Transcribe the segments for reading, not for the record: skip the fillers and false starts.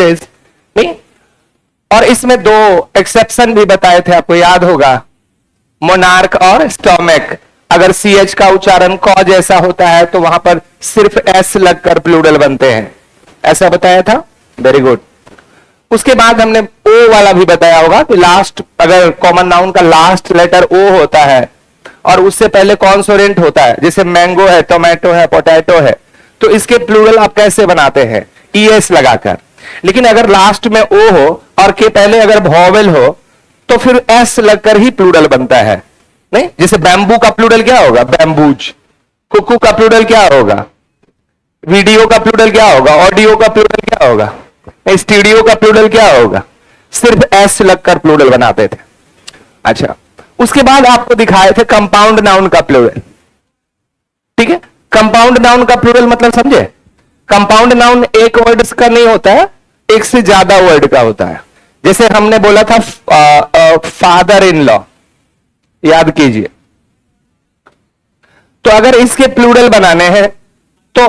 नहीं। और इसमें दो एक्सेप्शन भी बताए थे, आपको याद होगा, मोनार्क और स्टोमक। अगर CH का उच्चारण क जैसा होता है तो वहां पर सिर्फ S लगकर प्लूरल बनते हैं, ऐसा बताया था। Very good. उसके बाद हमने O वाला भी बताया होगा कि लास्ट, अगर कॉमन नाउन का लास्ट लेटर O होता है और उससे पहले कॉन्सोनेंट होता है, जैसे मैंगो है, टोमेटो है, पोटैटो है, तो इसके प्लूरल आप कैसे बनाते हैं? ES लगाकर। लेकिन अगर लास्ट में O हो और के पहले अगर वॉवेल हो तो फिर S लगकर ही प्लूरल बनता है। नहीं, जैसे बैम्बू का प्लूरल क्या होगा? बैम्बूज। कुकू का प्लूरल क्या होगा? वीडियो का प्लूरल क्या होगा? ऑडियो का प्लूरल क्या होगा? स्टूडियो का प्लूरल क्या होगा? सिर्फ S लगकर प्लूरल बनाते थे। अच्छा, उसके बाद आपको दिखाए थे कंपाउंड नाउन का प्लूरल। ठीक है, कंपाउंड नाउन का प्लूरल मतलब समझे? कंपाउंड नाउन एक वर्ड का नहीं होता है, एक से ज्यादा वर्ड का होता है। जैसे हमने बोला था फादर इन लॉ, याद कीजिए। तो अगर इसके प्लूरल बनाने हैं तो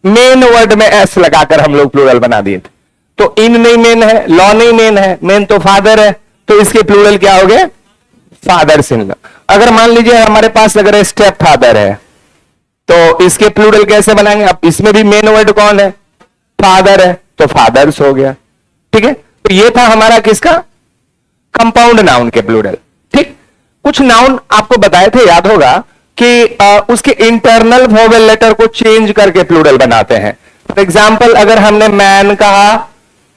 मेन वर्ड में S लगाकर हम लोग प्लूरल बना दिए थे। तो इन नहीं मेन है, लॉ नहीं मेन है, मेन तो फादर है, तो इसके प्लूरल क्या हो गए? Fathers in law. अगर मान लीजिए हमारे पास अगर स्टेप फादर है तो इसके प्लूरल कैसे बनाएंगे? अब इसमें भी मेन वर्ड कौन है? फादर है, तो फादर्स हो गया। ठीक है, तो ये था हमारा किसका? कंपाउंड नाउन के प्लूरल। ठीक, कुछ नाउन आपको बताए थे, याद होगा, कि उसके इंटरनल वोवेल लेटर को चेंज करके प्लूरल बनाते हैं। फॉर एग्जाम्पल, अगर हमने मैन कहा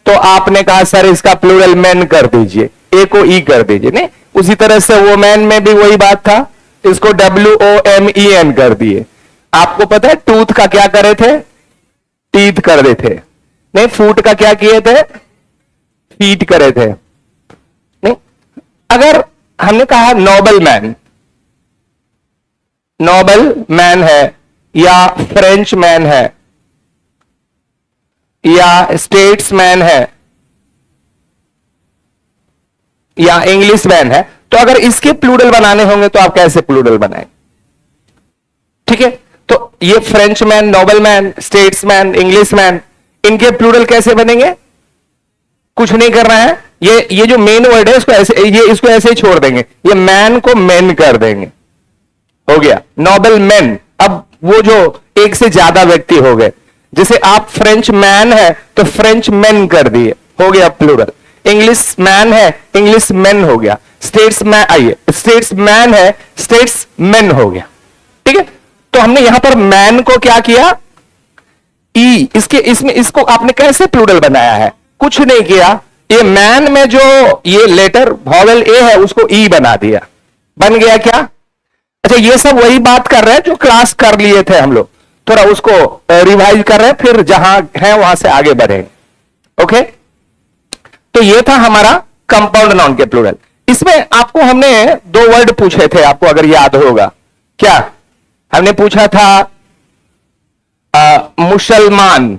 तो आपने कहा सर इसका प्लूरल मैन कर दीजिए, ए को ई कर दीजिए। नहीं, उसी तरह से वो मैन में भी वही बात था, इसको WOMEN कर दिए। आपको पता है टूथ का क्या करे थे? टीथ कर दे थे। नहीं, फूट का क्या किए थे? फीट करे थे। नहीं, अगर हमने कहा नोबल मैन, नोबल मैन है या फ्रेंच मैन है या स्टेट्समैन है या इंग्लिश मैन है, तो अगर इसके प्लूरल बनाने होंगे तो आप कैसे प्लूरल बनाएंगे? ठीक है, तो ये French man, noble man, statesman, English man, इनके प्लूरल कैसे बनेंगे? कुछ नहीं करना है, ये जो मेन वर्ड है इसको ऐसे, इसको ऐसे ही छोड़ देंगे, ये मैन को मैन कर देंगे, हो गया नोबल मैन। अब वो जो एक से ज्यादा व्यक्ति हो गए, जैसे आप फ्रेंच मैन है तो फ्रेंच मैन कर दिए, हो गया प्लूरल। इंग्लिश मैन है, इंग्लिश मैन हो गया। स्टेट्स मैन, आइए स्टेट्स मैन है, स्टेट्स मैन हो गया। ठीक है, तो हमने यहां पर मैन को क्या किया? ई, इसके इसमें इसको आपने कैसे प्लूरल बनाया है? कुछ नहीं किया, ये मैन में जो ये लेटर वॉवेल ए है उसको ई बना दिया, बन गया क्या? अच्छा, ये सब वही बात कर रहे हैं जो क्लास कर लिए थे हम लोग, थोड़ा उसको रिवाइज कर रहे हैं, फिर जहां है वहां से आगे बढ़ेंगे। ओके, तो ये था हमारा कंपाउंड नाउन के प्लूरल। इसमें आपको हमने दो वर्ड पूछे थे, आपको अगर याद होगा। क्या हमने पूछा था? मुसलमान,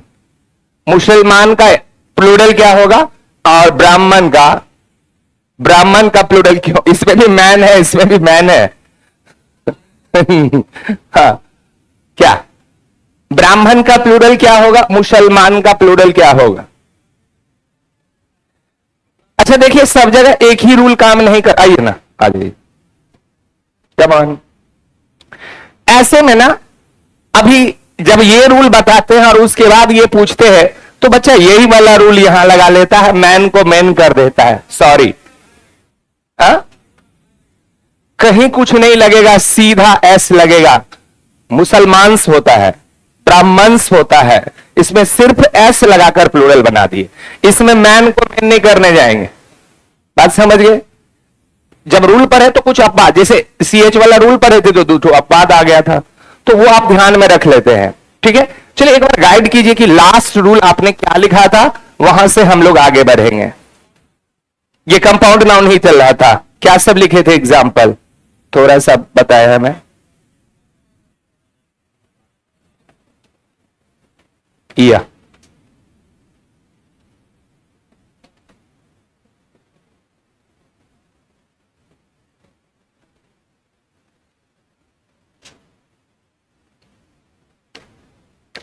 मुसलमान का प्लूरल क्या होगा? और ब्राह्मण का, ब्राह्मण का प्लूरल क्यों? इसमें भी मैन है, इसमें भी मैन है। हाँ, क्या ब्राह्मण का प्लूरल क्या होगा? मुसलमान का प्लूरल क्या होगा? अच्छा देखिए, सब जगह एक ही रूल काम नहीं कर, आइए ना, आ जाइए, जब ऐसे में ना, अभी जब ये रूल बताते हैं और उसके बाद ये पूछते हैं तो बच्चा यही वाला रूल यहां लगा लेता है, मैन को मैन कर देता है। सॉरी, कहीं कुछ नहीं लगेगा, सीधा एस लगेगा। मुसलमान्स होता है, ब्राह्मण्स होता है, इसमें सिर्फ एस लगाकर प्लूरल बना दिए। इसमें मैन को मैन नहीं करने जाएंगे। बात समझ गए? जब रूल पढ़े तो कुछ अपवाद, जैसे CH वाला रूल पढ़े थे तो दूठो अपवाद आ गया था, तो वो आप ध्यान में रख लेते हैं। ठीक है, चलिए एक बार गाइड कीजिए कि लास्ट रूल आपने क्या लिखा था, वहां से हम लोग आगे बढ़ेंगे। ये कंपाउंड नाउन ही चल रहा था, क्या सब लिखे थे एग्जाम्पल? थोड़ा सा बताया हमें। या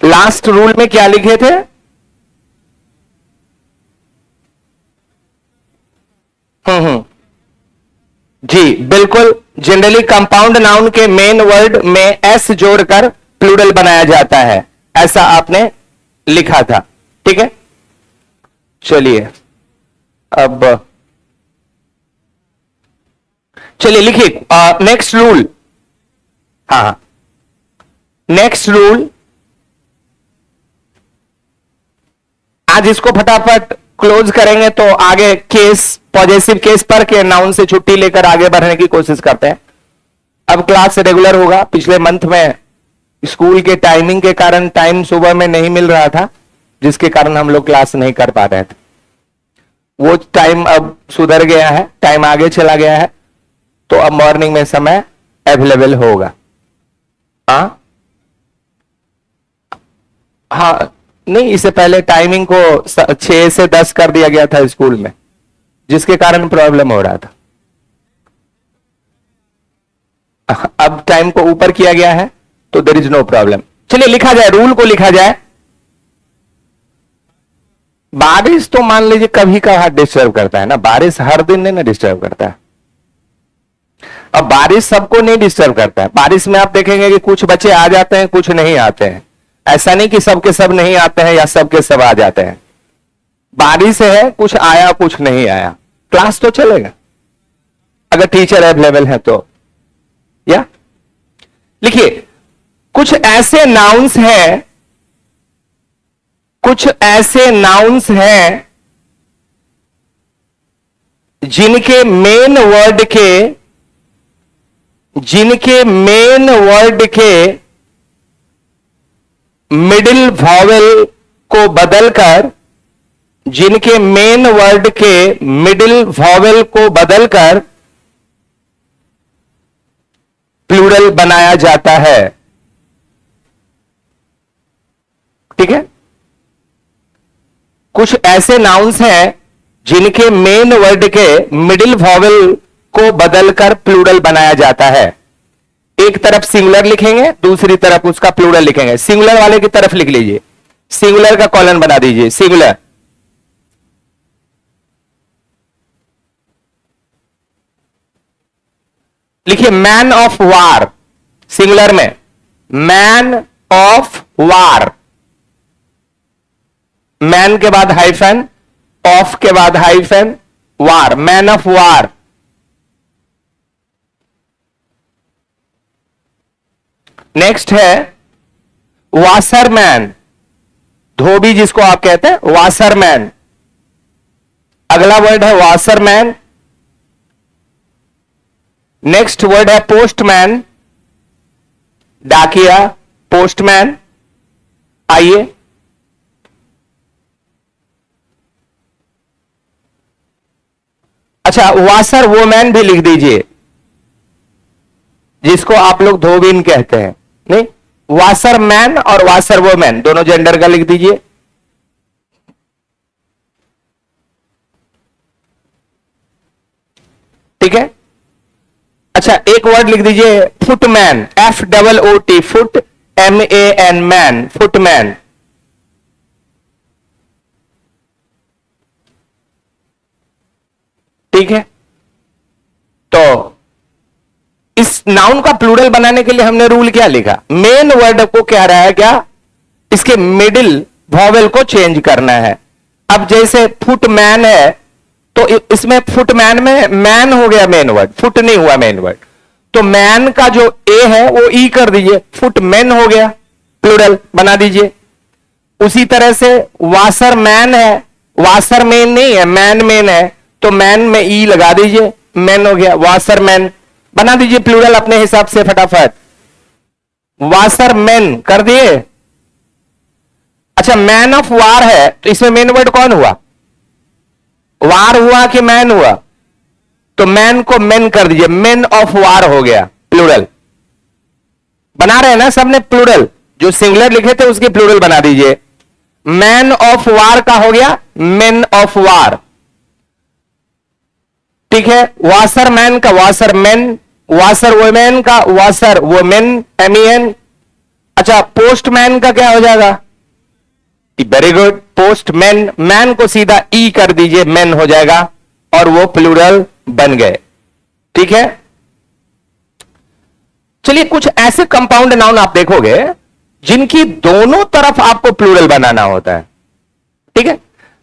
लास्ट रूल में क्या लिखे थे? जी बिल्कुल, जनरली कंपाउंड नाउन के मेन वर्ड में एस जोड़कर प्लूरल बनाया जाता है, ऐसा आपने लिखा था। ठीक है, चलिए अब चलिए लिखिए नेक्स्ट रूल। हाँ, नेक्स्ट रूल, आज इसको फटाफट क्लोज करेंगे तो आगे केस, पॉजिटिव केस पर के नाउन से छुट्टी लेकर आगे बढ़ने की कोशिश करते हैं। अब क्लास रेगुलर होगा। पिछले मंथ में स्कूल के टाइमिंग के कारण टाइम सुबह में नहीं मिल रहा था, जिसके कारण हम लोग क्लास नहीं कर पा रहे थे। वो टाइम अब सुधर गया है, टाइम आगे चला गया है, तो अब मॉर्निंग में समय अवेलेबल होगा। हाँ हाँ, नहीं, इससे पहले टाइमिंग को 6 से 10 कर दिया गया था स्कूल में, जिसके कारण प्रॉब्लम हो रहा था। अब टाइम को ऊपर किया गया है तो देयर इज नो प्रॉब्लम। चलिए लिखा जाए, रूल को लिखा जाए। बारिश तो मान लीजिए कभी कभार डिस्टर्ब करता है ना, बारिश हर दिन नहीं ना डिस्टर्ब करता है। अब बारिश सबको नहीं डिस्टर्ब करता है। बारिश में आप देखेंगे कि कुछ बच्चे आ जाते हैं, कुछ नहीं आते हैं। ऐसा नहीं कि सबके सब नहीं आते हैं या सबके सब आ जाते हैं। बारिश है, कुछ आया कुछ नहीं आया, क्लास तो चलेगा अगर टीचर अवेलेबल है तो। या लिखिए, कुछ ऐसे नाउन्स हैं, कुछ ऐसे नाउन्स हैं जिनके मेन वर्ड के मिडिल वॉवेल को बदलकर, जिनके मेन वर्ड के मिडिल वॉवेल को बदलकर प्लूरल बनाया जाता है। ठीक है, कुछ ऐसे नाउन्स हैं जिनके मेन वर्ड के मिडिल वॉवेल को बदलकर प्लूरल बनाया जाता है। एक तरफ सिंगुलर लिखेंगे, दूसरी तरफ उसका प्लूरल लिखेंगे। सिंगुलर वाले की तरफ लिख लीजिए, सिंगुलर का कॉलन बना दीजिए। सिंगुलर, लिखिए मैन ऑफ वार, सिंगुलर में मैन ऑफ वार, मैन के बाद हाइफन, ऑफ के बाद hyphen, war, man of war. Next है वाशरमैन, धोबी जिसको आप कहते हैं, वाशरमैन। अगला वर्ड है वाशरमैन। नेक्स्ट वर्ड है पोस्टमैन, डाकिया, पोस्टमैन। आइए, अच्छा वाशर वोमैन भी लिख दीजिए, जिसको आप लोग धोबीन कहते हैं। नहीं, वाशरमैन और वाशर वोमैन दोनों जेंडर का लिख दीजिए। ठीक है, अच्छा एक वर्ड लिख दीजिए footman, FOOT, foot, MAN, man, footman. ठीक है, तो इस नाउन का प्लूरल बनाने के लिए हमने रूल क्या लिखा? मेन वर्ड को कह रहा है क्या, इसके मिडिल वॉवेल को चेंज करना है। अब जैसे फुटमैन है तो इसमें फुटमैन में मैन हो गया मेन वर्ड, फुट नहीं हुआ मेन वर्ड, तो मैन का जो ए है वो ई कर दीजिए, फुटमैन हो गया, प्लूरल बना दीजिए। उसी तरह से वाशर मैन है, वाशर मैन नहीं है, मैन मैन है, तो मैन में ई लगा दीजिए, मैन हो गया, वाशर मैन बना दीजिए प्लूरल अपने हिसाब से फटाफट। वाशर मैन कर दिए। अच्छा मैन ऑफ वार है तो इसमें मेन वर्ड कौन हुआ? वार हुआ कि मैन हुआ? तो मैन को मैन कर दीजिए, मैन ऑफ वार हो गया, प्लूरल बना रहे हैं ना सबने, प्लूरल जो सिंगुलर लिखे थे उसकी प्लूरल बना दीजिए। मैन ऑफ वार का हो गया मैन ऑफ वार। ठीक है, वाशर मैन का वाशर मैन, वाशर वोमेन का वाशर वोमेन, MEN। अच्छा पोस्टमैन का क्या हो जाएगा? वेरी गुड, पोस्टमैन, मैन को सीधा ई कर दीजिए, मैन हो जाएगा और वो प्लूरल बन गए। ठीक है। चलिए कुछ ऐसे कंपाउंड नाउन आप देखोगे जिनकी दोनों तरफ आपको प्लूरल बनाना होता है। ठीक है।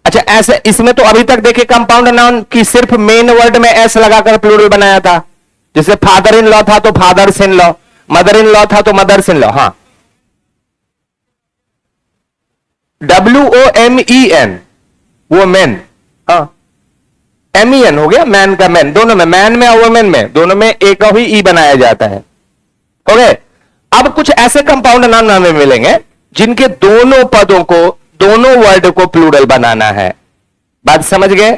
अच्छा ऐसे इसमें तो अभी तक देखे कंपाउंड नाउन की सिर्फ मेन वर्ड में एस लगाकर प्लूरल बनाया था। जैसे फादर इन लॉ था तो fathers in law, mother in law था तो मदर्स इन लॉ। हाँ, WOMEN वो मैन, हाँ MEN हो गया, मैन का मैन, दोनों में, मैन में और वुमेन में दोनों में एक ही ई बनाया जाता है। हो गए। अब कुछ ऐसे कंपाउंड नाम हमें मिलेंगे जिनके दोनों पदों को, दोनों वर्ड को प्लूरल बनाना है। बात समझ गए?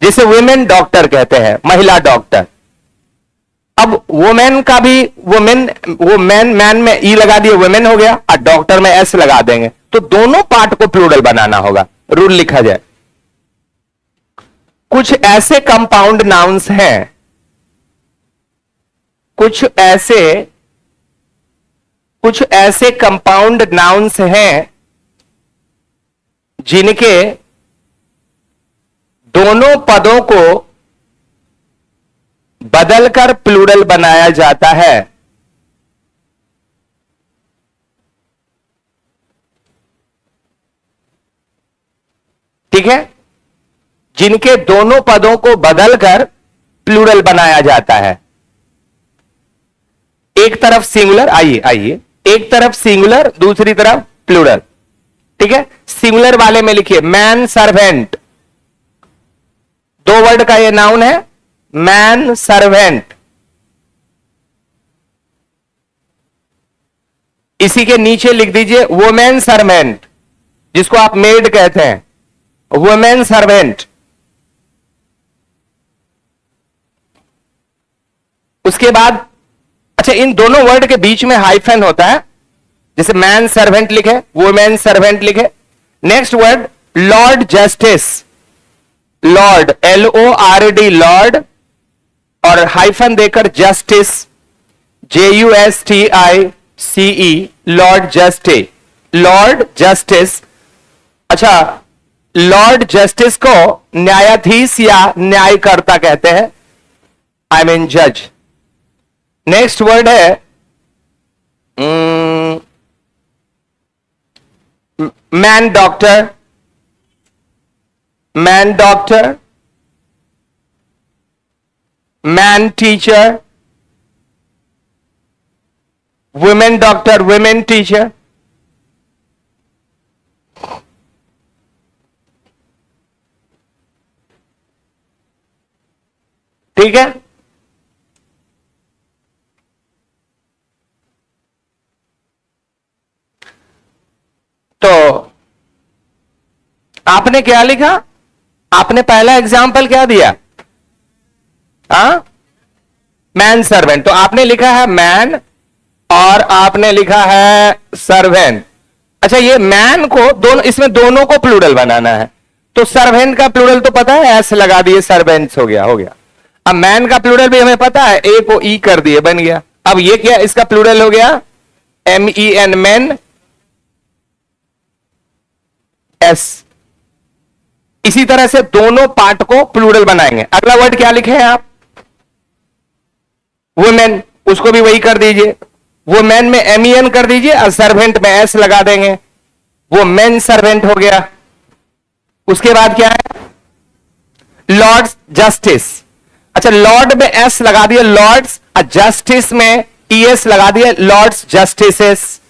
जिसे वुमेन डॉक्टर कहते हैं, महिला डॉक्टर। अब वुमेन का भी वुमेन, वो मैन, मैन में ई लगा दिए वुमेन हो गया, और डॉक्टर में एस लगा देंगे, तो दोनों पार्ट को प्लूरल बनाना होगा। रूल लिखा जाए। कुछ ऐसे कंपाउंड नाउन्स हैं, कुछ ऐसे कंपाउंड नाउन्स हैं जिनके दोनों पदों को बदलकर प्लूरल बनाया जाता है। ठीक है। जिनके दोनों पदों को बदलकर प्लूरल बनाया जाता है। एक तरफ सिंगुलर, आइए एक तरफ सिंगुलर, दूसरी तरफ प्लूरल। ठीक है। सिंगुलर वाले में लिखिए मैन सर्वेंट, दो वर्ड का ये नाउन है, मैन सर्वेंट। इसी के नीचे लिख दीजिए वुमेन सर्वेंट, जिसको आप मेड कहते हैं, वुमेन सर्वेंट। उसके बाद अच्छा इन दोनों वर्ड के बीच में हाइफन होता है, जैसे मैन सर्वेंट लिखे, वुमेन सर्वेंट लिखे। Next word Lord justice, Lord LORD Lord, और हाइफन देकर justice JUSTICE, Lord justice, Lord justice. अच्छा लॉर्ड जस्टिस को न्यायाधीश या न्यायकर्ता कहते हैं, आई मीन जज। नेक्स्ट वर्ड है man doctor, man doctor, man teacher, women doctor, women teacher. ठीक है। तो आपने क्या लिखा? आपने पहला एग्जाम्पल क्या दिया? Man servant. तो आपने लिखा है मैन और आपने लिखा है सर्वेंट। अच्छा ये मैन को दोनों, इसमें दोनों को प्लूरल बनाना है, तो सर्वेंट का प्लूरल तो पता है, एस लगा दिए, सर्वेंट्स हो गया, हो गया। अब मैन का प्लूरल भी हमें पता है, ए को ई कर दिए, बन गया। अब ये क्या, इसका प्लूरल हो गया MEN, मैन, एस। इसी तरह से दोनों पार्ट को प्लूरल बनाएंगे। अगला वर्ड क्या लिखे हैं आप? वुमेन, उसको भी वही कर दीजिए, वुमेन में MEN कर दीजिए और सर्वेंट में एस लगा देंगे, वो मेन सर्वेंट हो गया। उसके बाद क्या है? Lord justice. अच्छा लॉर्ड में एस लगा दिया, लॉर्ड्स, और जस्टिस में ES लगा दिया, lords justices,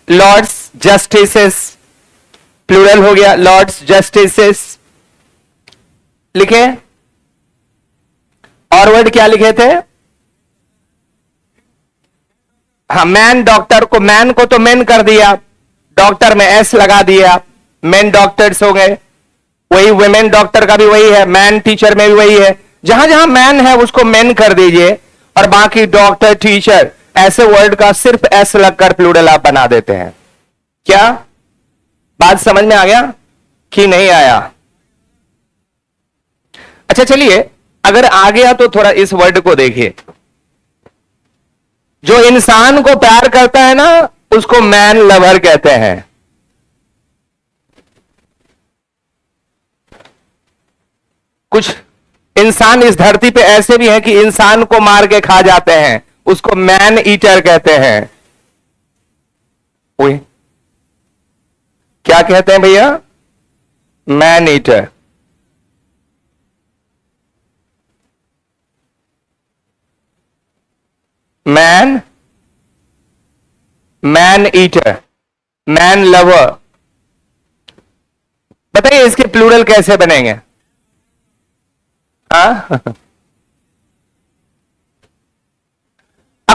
lords justices, plural हो गया, लॉर्ड्स जस्टिसेस। लिखे। और वर्ड क्या लिखे थे? हाँ मैन डॉक्टर को, मैन को तो मैन कर दिया, डॉक्टर में एस लगा दिया, मैन डॉक्टर्स हो गए। वही वुमेन डॉक्टर का भी वही है, मैन टीचर में भी वही है, जहां जहां मैन है उसको मैन कर दीजिए, और बाकी डॉक्टर, टीचर, ऐसे वर्ड का सिर्फ एस लगकर प्लूरल आप बना देते हैं। क्या बात समझ में आ गया कि नहीं आया? अच्छा चलिए अगर आ गया तो थोड़ा इस वर्ड को देखिए। जो इंसान को प्यार करता है ना, उसको मैन लवर कहते हैं। कुछ इंसान इस धरती पे ऐसे भी हैं कि इंसान को मार के खा जाते हैं, उसको मैन ईटर कहते हैं। ओए, क्या कहते हैं भैया? Man eater. Man eater, man lover. बताइए इसके प्लूरल कैसे बनेंगे? हाँ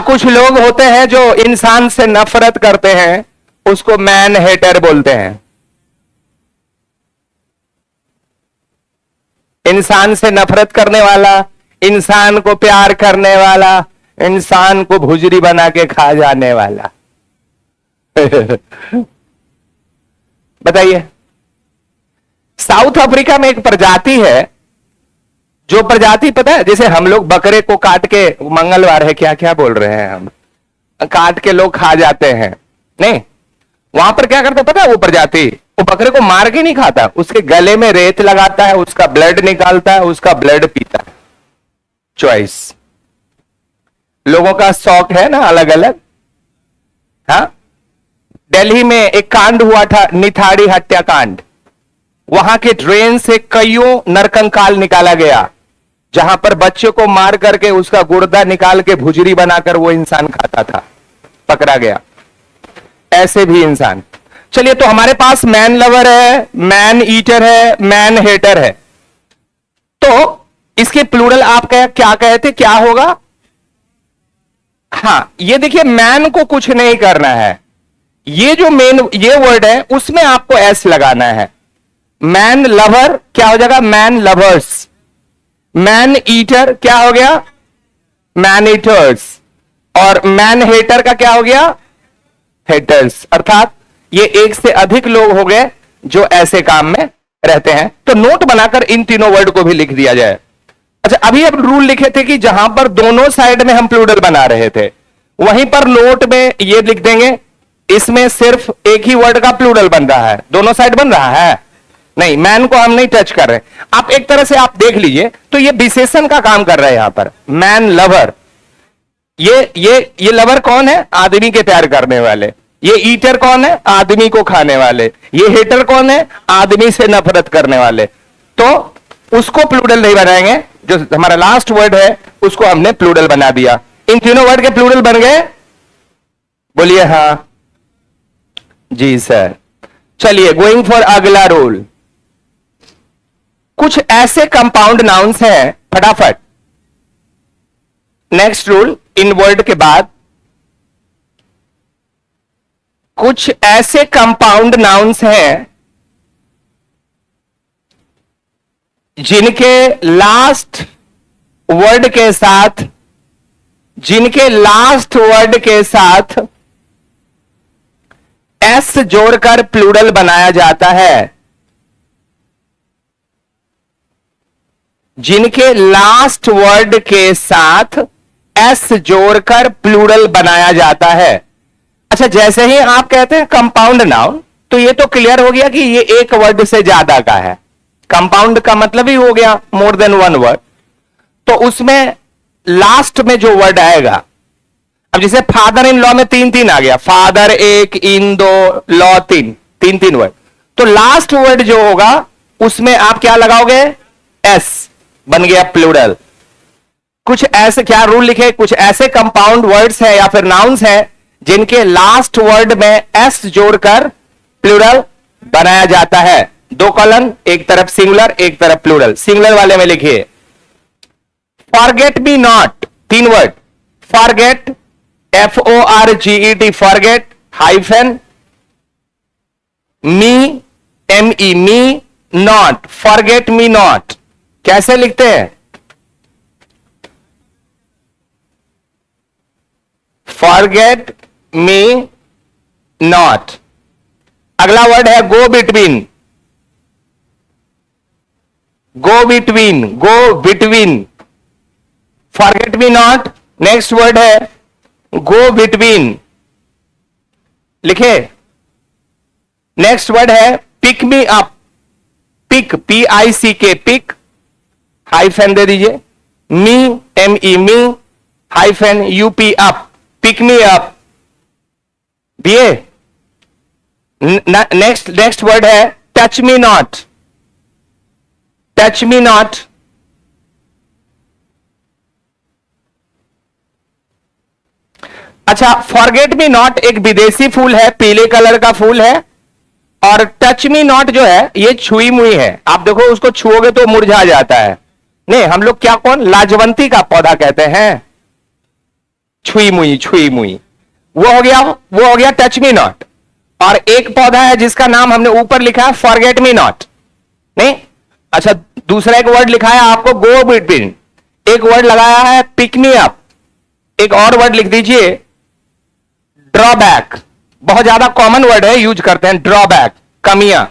कुछ लोग होते हैं जो इंसान से नफरत करते हैं, उसको मैन हेटर बोलते हैं। इंसान से नफरत करने वाला, इंसान को प्यार करने वाला, इंसान को भुजरी बना के खा जाने वाला। बताइए, साउथ अफ्रीका में एक प्रजाति है, जो प्रजाति पता है, जैसे हम लोग बकरे को काट के, मंगलवार है क्या क्या बोल रहे हैं हम, काट के लोग खा जाते हैं, नहीं, वहां पर क्या करते पता है? वो प्रजाति वो बकरे को मार के नहीं खाता, उसके गले में रेत लगाता है, उसका ब्लड निकालता है, उसका ब्लड पीता है। चॉइस, लोगों का शौक है ना अलग अलग। हाँ, दिल्ली में एक कांड हुआ था, निथाड़ी हत्याकांड। वहां के ड्रेन से कईयों नरकंकाल निकाला गया, जहां पर बच्चे को मार करके उसका गुर्दा निकाल के भुजरी बनाकर वो इंसान खाता था, पकड़ा गया। ऐसे भी इंसान। चलिए, तो हमारे पास मैन लवर है, मैन ईटर है, मैन हेटर है। तो इसके प्लूरल आप क्या कहते, क्या होगा? हां, ये देखिए, मैन को कुछ नहीं करना है, ये जो मेन ये वर्ड है उसमें आपको एस लगाना है। मैन लवर क्या हो जाएगा? Man lovers. मैन ईटर क्या हो गया? Man eaters. और मैन हेटर का क्या हो गया? हेटर्स। अर्थात ये एक से अधिक लोग हो गए जो ऐसे काम में रहते हैं। तो नोट बनाकर इन तीनों वर्ड को भी लिख दिया जाए। अच्छा, अभी अब रूल लिखे थे कि जहां पर दोनों साइड में हम प्लूरल बना रहे थे, वहीं पर नोट में ये लिख देंगे, इसमें सिर्फ एक ही वर्ड का प्लूरल बन रहा है, दोनों साइड बन रहा है नहीं, मैन को हम नहीं टच कर रहे। आप एक तरह से आप देख लीजिए, तो ये विशेषण का काम कर रहे हैं यहां पर। मैन लवर, ये लवर कौन है? आदमी के प्यार करने वाले। ये ईटर कौन है? आदमी को खाने वाले। ये हेटर कौन है? आदमी से नफरत करने वाले। तो उसको प्लूरल नहीं बनाएंगे, जो हमारा लास्ट वर्ड है उसको हमने प्लूरल बना दिया। इन तीनों वर्ड के प्लूरल बन गए? बोलिए हां जी सर। चलिए, गोइंग फॉर अगला रूल। कुछ ऐसे कंपाउंड नाउन्स हैं, फटाफट नेक्स्ट रूल, इन वर्ड के बाद कुछ ऐसे कंपाउंड नाउन्स हैं जिनके लास्ट वर्ड के साथ एस जोड़कर प्लूरल बनाया जाता है। जिनके लास्ट वर्ड के साथ एस जोड़कर प्लूरल बनाया जाता है। अच्छा, जैसे ही आप कहते हैं कंपाउंड नाउन, तो ये तो क्लियर हो गया कि ये एक वर्ड से ज्यादा का है। कंपाउंड का मतलब ही हो गया मोर देन वन वर्ड। तो उसमें लास्ट में जो वर्ड आएगा, अब जैसे फादर इन लॉ में तीन तीन आ गया, फादर एक, इन दो, लॉ तीन, तीन तीन वर्ड। तो लास्ट वर्ड जो होगा उसमें आप क्या लगाओगे? एस, बन गया प्लूरल। कुछ ऐसे क्या रूल लिखे? कुछ ऐसे कंपाउंड वर्ड्स हैं या फिर नाउन्स हैं जिनके लास्ट वर्ड में एस जोड़कर प्लूरल बनाया जाता है। दो कॉलन, एक तरफ सिंगुलर एक तरफ प्लूरल। सिंगुलर वाले में लिखिए फॉरगेट मी नॉट, तीन word, forget FORGET, forget, hyphen me, ME, me, not, forget me not. कैसे लिखते हैं? Forget me not. अगला वर्ड है go between, go between, go between, forget me not. Next word है गो बिटवीन, लिखे। Next word है pick me up, pick, PICK, pick, hyphen दे दीजिए, me, M E me, hyphen UP up, pick me up दिए। Next word है touch me not, touch me not. अच्छा, forget me not एक विदेशी फूल है, पीले कलर का फूल है, और टच मी नॉट जो है ये छुई मुई है। आप देखो उसको छुओगे तो मुरझा जाता है। नहीं, हम लोग क्या कौन लाजवंती का पौधा कहते हैं, छुई मुई, छुई मुई। वो हो गया टच मी नॉट। और एक पौधा है जिसका नाम हमने ऊपर लिखा है फॉरगेट मी नॉट, नहीं। अच्छा, दूसरा एक वर्ड लिखा है आपको गो बिटवीन, एक वर्ड लगाया है पिक मी अप, एक और वर्ड लिख दीजिए ड्रॉबैक। बहुत ज्यादा कॉमन वर्ड है, यूज करते हैं ड्रॉबैक, कमियां,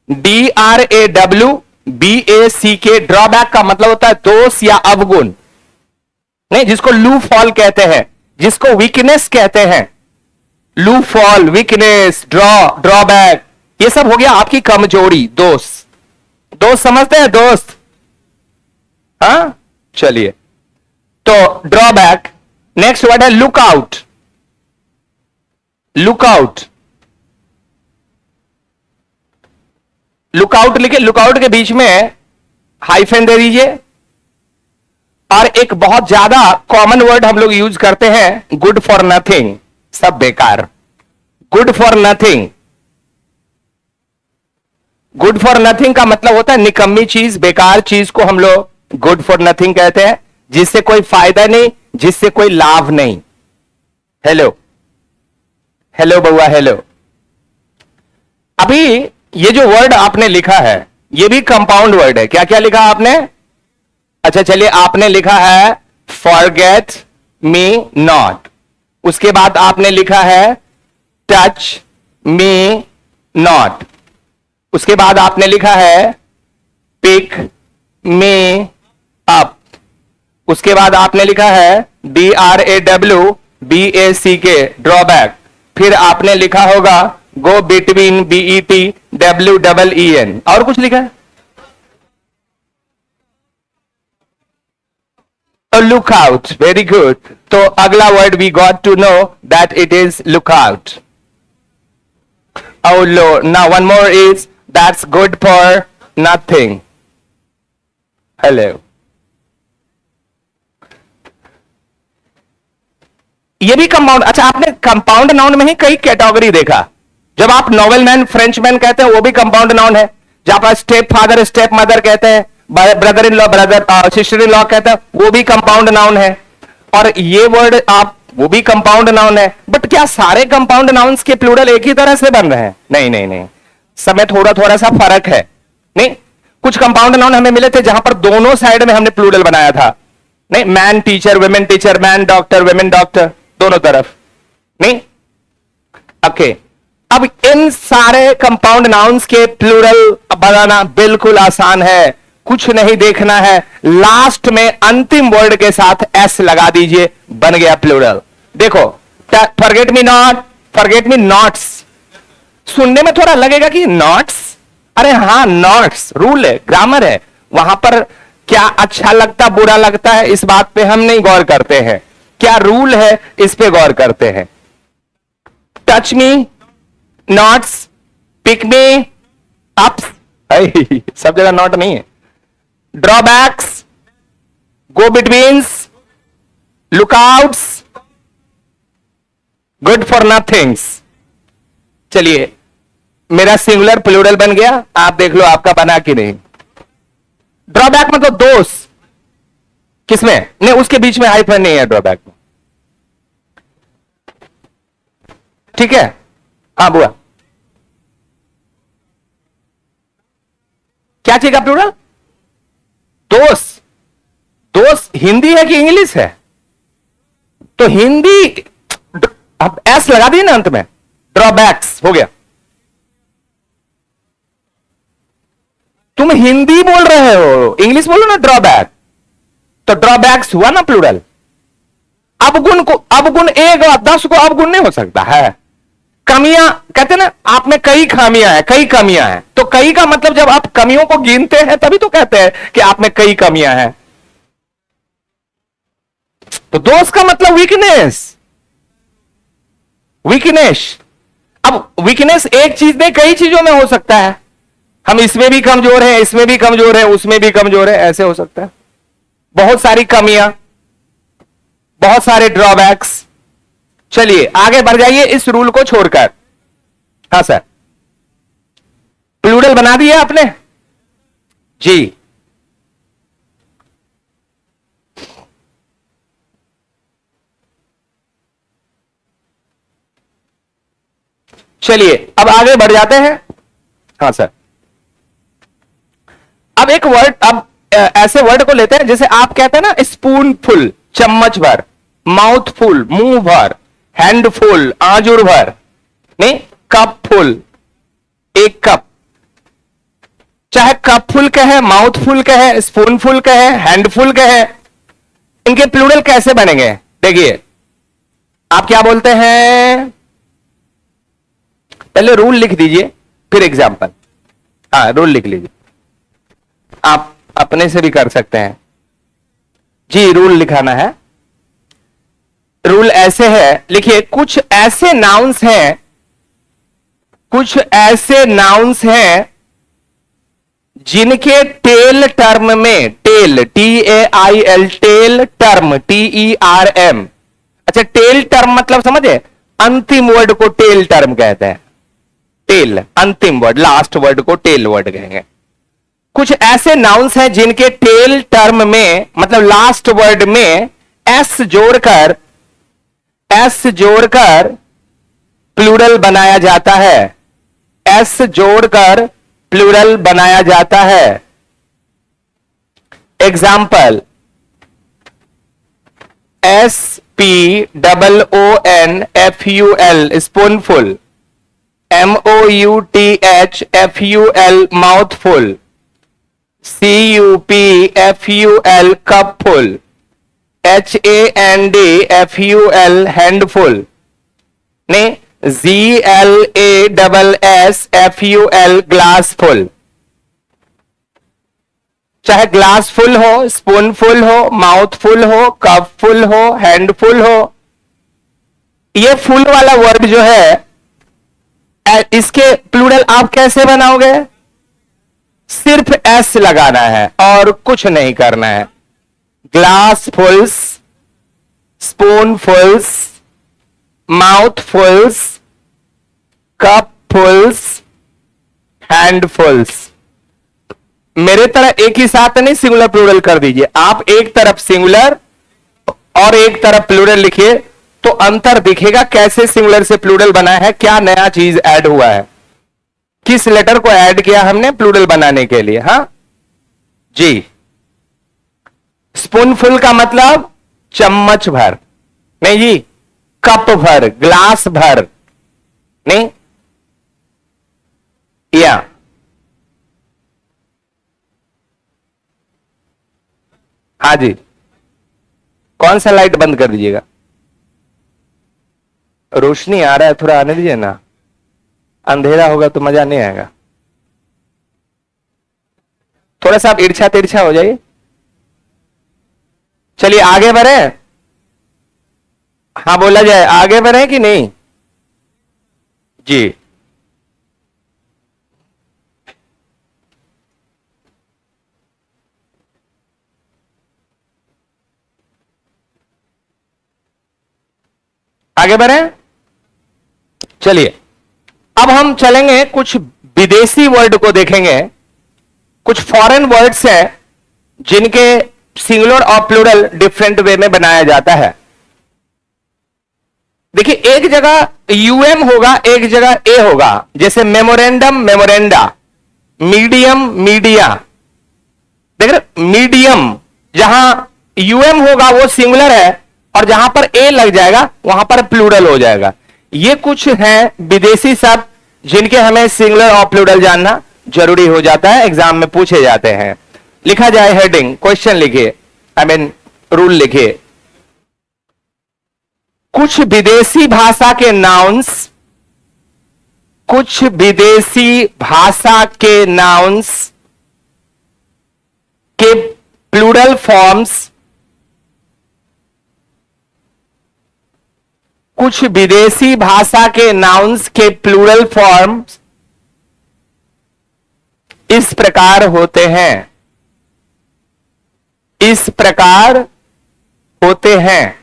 DRAWBACK। ड्रॉबैक का मतलब होता है दोष या अवगुण, नहीं, जिसको लू फॉल कहते हैं, जिसको वीकनेस कहते हैं। लू फॉल, वीकनेस, ड्रॉबैक, ये सब हो गया आपकी कमजोरी, दोस्त। दोस्त समझते हैं, दोस्त? हाँ, चलिए। तो ड्रॉबैक। नेक्स्ट वर्ड है लुकआउट, लुकआउट। लुकआउट लिखे, लुकआउट के बीच में हाइफन दे दीजिए। और एक बहुत ज्यादा कॉमन वर्ड हम लोग यूज करते हैं गुड फॉर नथिंग, सब बेकार, good for nothing. Good for nothing का मतलब होता है निकम्मी चीज, बेकार चीज को हम लोग गुड फॉर नथिंग कहते हैं, जिससे कोई फायदा नहीं, जिससे कोई लाभ नहीं। हेलो, हेलो बउआ, हेलो। अभी ये जो वर्ड आपने लिखा है ये भी कंपाउंड वर्ड है। क्या क्या लिखा आपने? अच्छा, चलिए, आपने लिखा है फॉरगेट मी नॉट, उसके बाद आपने लिखा है टच मी नॉट, उसके बाद आपने लिखा है पिक मी अप, उसके बाद आपने लिखा है DRAWBACK, ड्रॉबैक। फिर आपने लिखा होगा गो बिटवीन, BETWEEN। और कुछ लिखा है? Look out, very good. तो अगला word we got to know that it is look out. Oh Lord, now one more is that's good for nothing. Hello. ये भी कंपाउंड। अच्छा, आपने कंपाउंड नाउन में ही कई कैटेगरी देखा। जब आप नॉवेल मैन, फ्रेंच मैन कहते हैं वो भी कंपाउंड नाउन है। जब आप स्टेप फादर, स्टेप मदर कहते हैं, brother in law, brother, sister in law कहते हैं, वो भी कंपाउंड नाउन है। और ये वर्ड आप, वो भी कंपाउंड नाउन है। बट क्या सारे कंपाउंड नाउन्स के प्लूरल एक ही तरह से बन रहे हैं? नहीं नहीं नहीं, सब में थोड़ा थोड़ा सा फर्क है। नहीं, कुछ कंपाउंड नाउन हमें मिले थे जहां पर दोनों साइड में हमने प्लूरल बनाया था। नहीं, man teacher, women teacher, man doctor, women doctor, दोनों तरफ। नहीं, ओके। अब इन सारे कंपाउंड नाउन्स के प्लूरल बनाना बिल्कुल आसान है, कुछ नहीं देखना है। लास्ट में अंतिम वर्ड के साथ एस लगा दीजिए, बन गया प्लूरल। देखो, forget me not, forget me nots. सुनने में थोड़ा लगेगा कि नॉट्स, अरे हाँ, नॉट्स रूल है, ग्रामर है। वहां पर क्या अच्छा लगता, बुरा लगता है, इस बात पे हम नहीं गौर करते हैं। क्या रूल है, इस पे गौर करते हैं। Touch me nots, pick me ups, सब जगह नॉट नहीं है। Drawbacks, go betweens, lookouts, good for nothings. चलिए, मेरा सिंगुलर प्लूरल बन गया, आप देख लो आपका बना कि नहीं। ड्रॉबैक मतलब दोष, किसमें? नहीं, उसके बीच में हाइफन नहीं है ड्रॉबैक में। ठीक है, हाँ बुआ, क्या चीज का प्लूरल? दोष। दोष हिंदी है कि इंग्लिश है? तो हिंदी, अब एस लगा दी ना अंत में, ड्रॉबैक्स हो गया। तुम हिंदी बोल रहे हो, इंग्लिश बोलो ना ड्रॉबैक, तो ड्रॉबैक्स हुआ ना प्लूरल। अवगुण को, अवगुण एक और 10 को अवगुण नहीं हो सकता है। कमियां कहते ना, आप में कई खामियां हैं, कई कमियां हैं, तो कई का मतलब जब आप कमियों को गिनते हैं तभी तो कहते हैं कि आप में कई कमियां हैं। तो दोष का मतलब वीकनेस। वीकनेस, अब वीकनेस एक चीज नहीं कई चीजों में हो सकता है। हम इसमें भी कमजोर हैं, इसमें भी कमजोर है, उसमें भी कमजोर है, ऐसे हो सकता है। बहुत सारी कमियां, बहुत सारे ड्रॉबैक्स। चलिए आगे बढ़ जाइए इस रूल को छोड़कर। हाँ सर, प्लूरल बना दिया आपने जी। चलिए अब आगे बढ़ जाते हैं। हाँ सर, अब एक वर्ड, अब ऐसे वर्ड को लेते हैं जैसे आप कहते हैं ना स्पून फुल, चम्मच भर, माउथ फुल, मुंह भर, हैंड फुल, आंजुर भर, नहीं कप फुल, एक कप। चाहे कप फुल कहे, माउथ फुल कहे, स्पून फुल कहे, हैंड फुल कहे, इनके प्लूरल कैसे बनेंगे? देखिए आप क्या बोलते हैं, पहले रूल लिख दीजिए फिर एग्जाम्पल। हाँ रूल लिख लीजिए, आप अपने से भी कर सकते हैं जी। रूल लिखाना है, रूल ऐसे है, लिखिए कुछ ऐसे नाउन्स हैं, कुछ ऐसे नाउन्स हैं जिनके टेल टर्म में, tail TAIL, tail term TERM। अच्छा टेल टर्म मतलब समझे, अंतिम वर्ड को टेल टर्म कहते हैं। टेल अंतिम वर्ड, लास्ट वर्ड को टेल वर्ड कहेंगे। कुछ ऐसे नाउन्स हैं जिनके टेल टर्म में मतलब लास्ट वर्ड में एस जोड़कर प्लूरल बनाया जाता है। एस जोड़कर प्लूरल बनाया जाता है। Example, SPOONFUL spoonful, MOUTHFUL mouthful, CUPFUL कपफुल, HANDFUL handful, ने GLASSFUL ग्लासफुल। चाहे ग्लास फुल हो, स्पून फुल हो, माउथ फुल हो, कप फुल हो, हैंड फुल हो, ये फुल वाला वर्ड जो है इसके प्लूरल आप कैसे बनाओगे? सिर्फ एस लगाना है और कुछ नहीं करना है। Glass fulls, spoon fulls, mouth fulls, cup fulls, hand fulls. मेरे तरह एक ही साथ नहीं सिंगुलर प्लूरल कर दीजिए। आप एक तरफ सिंगुलर और एक तरफ प्लूरल लिखिए तो अंतर दिखेगा कैसे सिंगुलर से प्लूरल बना है, क्या नया चीज ऐड हुआ है, किस लेटर को ऐड किया हमने प्लूरल बनाने के लिए। हाँ जी, स्पूनफुल का मतलब चम्मच भर, नहीं जी, कप भर, ग्लास भर, नहीं या हाँ जी। कौन सा लाइट बंद कर दीजिएगा? रोशनी आ रहा है, थोड़ा आने दीजिए ना, अंधेरा होगा तो मजा नहीं आएगा। थोड़ा सा आप ईर्ष्या तिरछा हो जाइए। चलिए आगे बढ़े। हाँ बोला जाए, आगे बढ़े कि नहीं जी। आगे बढ़े। चलिए अब हम चलेंगे, कुछ विदेशी वर्ड को देखेंगे। कुछ फॉरेन वर्ड्स हैं जिनके सिंगुलर और प्लूरल डिफरेंट वे में बनाया जाता है। देखिए एक जगह यूएम होगा, एक जगह ए होगा। जैसे मेमोरेंडम, मेमोरेंडा, मीडियम, मीडिया। देख रहे, मीडियम जहां यूएम होगा वो सिंगुलर है और जहां पर ए लग जाएगा वहां पर प्लूरल हो जाएगा। ये कुछ हैं विदेशी शब्द जिनके हमें सिंगुलर और प्लूरल जानना जरूरी हो जाता है, एग्जाम में पूछे जाते हैं। लिखा जाए हेडिंग, क्वेश्चन लिखिए, आई मीन रूल लिखिए। कुछ विदेशी भाषा के नाउन्स कुछ विदेशी भाषा के नाउन्स के प्लूरल फॉर्म्स, कुछ विदेशी भाषा के नाउन्स के प्लूरल फॉर्म्स इस प्रकार होते हैं, इस प्रकार होते हैं।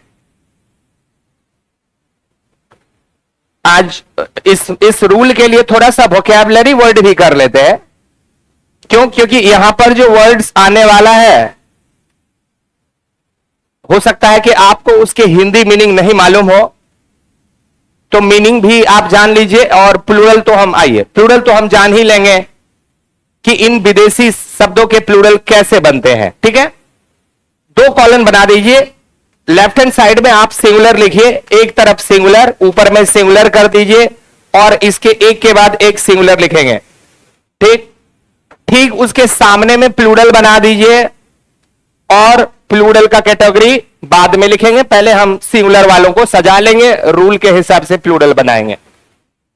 आज इस रूल के लिए थोड़ा सा वोकैबुलरी वर्ड भी कर लेते हैं। क्यों? क्योंकि यहां पर जो वर्ड्स आने वाला है, हो सकता है कि आपको उसके हिंदी मीनिंग नहीं मालूम हो, तो मीनिंग भी आप जान लीजिए। और प्लूरल तो हम जान ही लेंगे कि इन विदेशी शब्दों के प्लूरल कैसे बनते हैं। ठीक है, 2 कॉलन बना दीजिए। लेफ्ट हैंड साइड में आप सिंगुलर लिखिए, एक तरफ सिंगुलर, ऊपर में सिंगुलर कर दीजिए और इसके एक के बाद एक सिंगुलर लिखेंगे। ठीक उसके सामने में प्लूरल बना दीजिए और प्लूरल का कैटेगरी बाद में लिखेंगे। पहले हम सिंगुलर वालों को सजा लेंगे, रूल के हिसाब से प्लूरल बनाएंगे।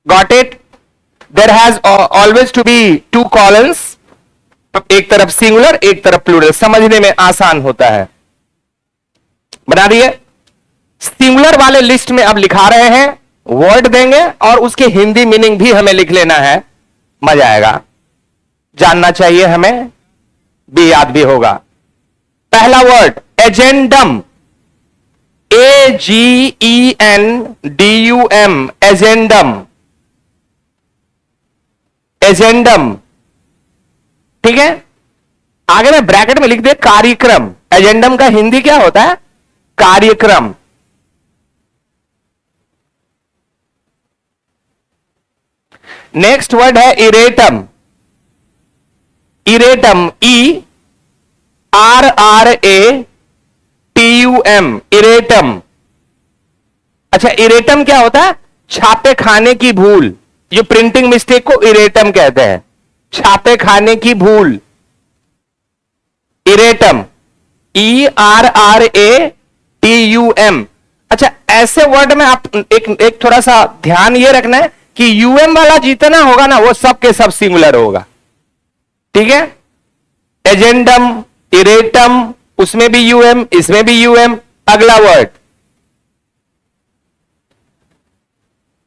Got it? There has always to be 2 columns, एक तरफ सिंगुलर एक तरफ प्लूरल, समझने में आसान होता है। बना दिए? सिंगुलर वाले लिस्ट में अब लिखा रहे हैं, वर्ड देंगे और उसके हिंदी मीनिंग भी हमें लिख लेना है। मजा आएगा, जानना चाहिए हमें, भी याद भी होगा। पहला word agendum, AGENDUM, agendum, agendum. ठीक है, आगे में ब्रैकेट में लिख दे कार्यक्रम। एजेंडम का हिंदी क्या होता है? कार्यक्रम। नेक्स्ट वर्ड है इरेटम, इरेटम, ERRATUM, इरेटम। अच्छा, इरेटम क्या होता है? छापे खाने की भूल। जो प्रिंटिंग मिस्टेक को इरेटम कहते हैं, छापे खाने की भूल, इरेटम, ERRATUM। अच्छा, ऐसे वर्ड में आप एक थोड़ा सा ध्यान ये रखना है कि यूएम वाला जितना होगा ना, वो सब के सब सिंगुलर होगा। ठीक है, एजेंडम, इरेटम, उसमें भी यूएम, इसमें भी यूएम। अगला word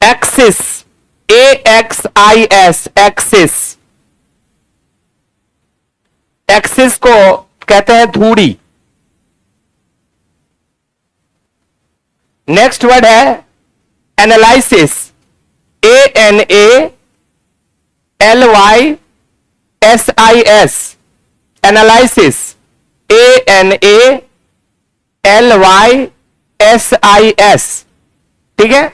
axis, AXIS, axis. Axis को कहते हैं धूड़ी। नेक्स्ट वर्ड है एनालिसिस, ANALYSIS, एनालिसिस, ANALYSIS। ठीक है,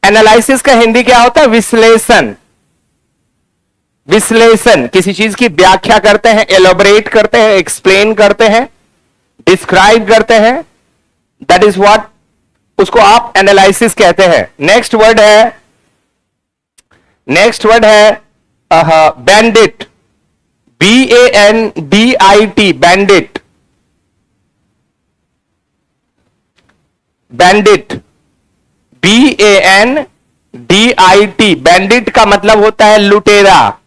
एनालिसिस का हिंदी क्या होता है? विश्लेषण। विश्लेषण, किसी चीज की व्याख्या करते हैं, एलोबरेट करते हैं, एक्सप्लेन करते हैं, डिस्क्राइब करते हैं, दैट इज व्हाट, उसको आप एनालिसिस कहते हैं। नेक्स्ट वर्ड है bandit, BANDIT, bandit, bandit, BANDIT, bandit का मतलब होता है लुटेरा।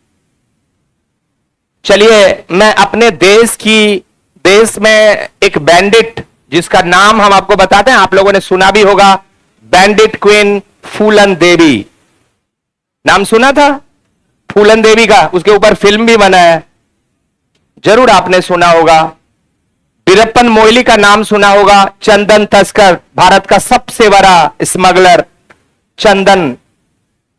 चलिए, मैं अपने देश में एक बैंडिट जिसका नाम हम आपको बताते हैं, आप लोगों ने सुना भी होगा, बैंडिट क्वीन फूलन देवी। नाम सुना था फूलन देवी का? उसके ऊपर फिल्म भी बना है, जरूर आपने सुना होगा। वीरप्पन मोइली का नाम सुना होगा, चंदन तस्कर, भारत का सबसे बड़ा स्मगलर, चंदन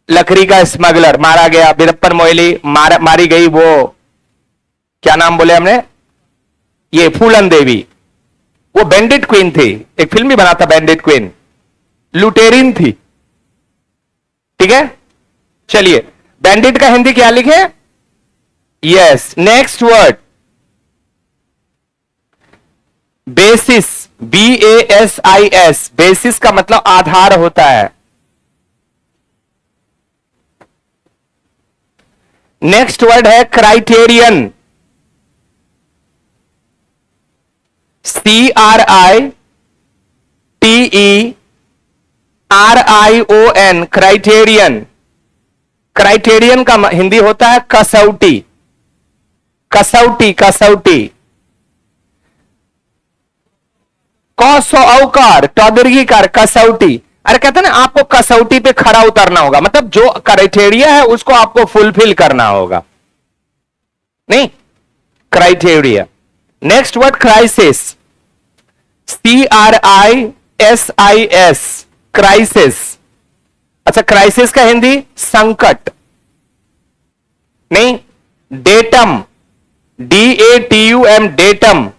लकड़ी का स्मगलर मारा गया। वीरप्पन मोइली मारी गई, वो क्या नाम बोले हमने, ये फूलन देवी। वो बैंडिट क्वीन थी, एक फिल्म भी बना था बैंडिट क्वीन, लुटेरिन थी। ठीक है, चलिए, बैंडिट का हिंदी क्या लिखे? Yes. Next word basis, BASIS, basis का मतलब आधार होता है। नेक्स्ट वर्ड है क्राइटेरियन, CRITERION, क्राइटेरियन। क्राइटेरियन का हिंदी होता है कसौटी, कसौटी, कसौटी। कौसो औकार टौदीर्घीकार कसौटी। अरे कहते हैं ना आपको कसौटी पे खरा उतरना होगा, मतलब जो क्राइटेरिया है उसको आपको फुलफिल करना होगा, नहीं criteria. Next word crisis, CRISIS, crisis. अच्छा क्राइसिस का हिंदी संकट, नहीं datum, DATUM, datum,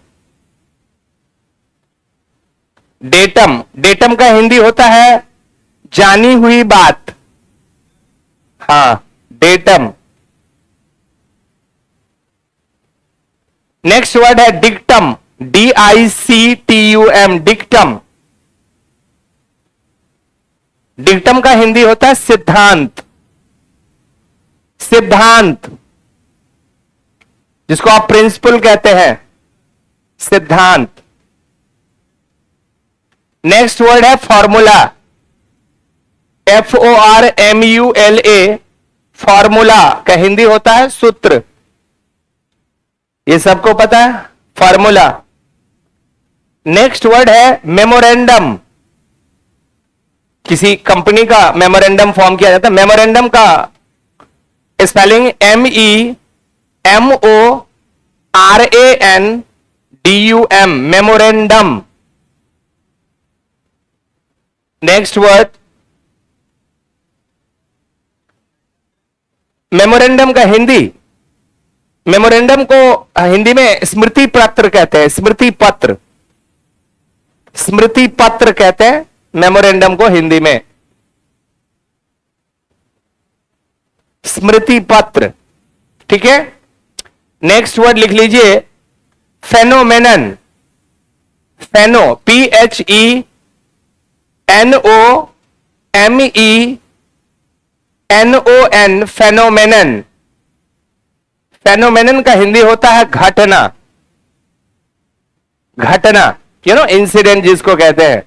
datum. Datum का हिंदी होता है जानी हुई बात, हां डेटम। नेक्स्ट वर्ड है डिक्टम, DICTUM, डिक्टम। डिक्टम का हिंदी होता है सिद्धांत, सिद्धांत, जिसको आप प्रिंसिपल कहते हैं, सिद्धांत। नेक्स्ट वर्ड है फॉर्मूला, FORMULA, फॉर्मूला का हिंदी होता है सूत्र, ये सबको पता है फॉर्मूला। नेक्स्ट वर्ड है मेमोरेंडम, किसी कंपनी का मेमोरेंडम फॉर्म किया जाता है, मेमोरेंडम का spelling MEMORANDUM, memorandum. Next word memorandum का हिंदी, मेमोरेंडम को हिंदी में स्मृति पत्र कहते हैं, स्मृति पत्र, स्मृति पत्र कहते हैं मेमोरेंडम को हिंदी में, स्मृति पत्र। ठीक है, नेक्स्ट वर्ड लिख लीजिए फेनोमेनन, फेनो PHENOMENON, फेनोमेनन। फेनोमेनन का हिंदी होता है घटना, घटना, इंसिडेंट जिसको कहते हैं।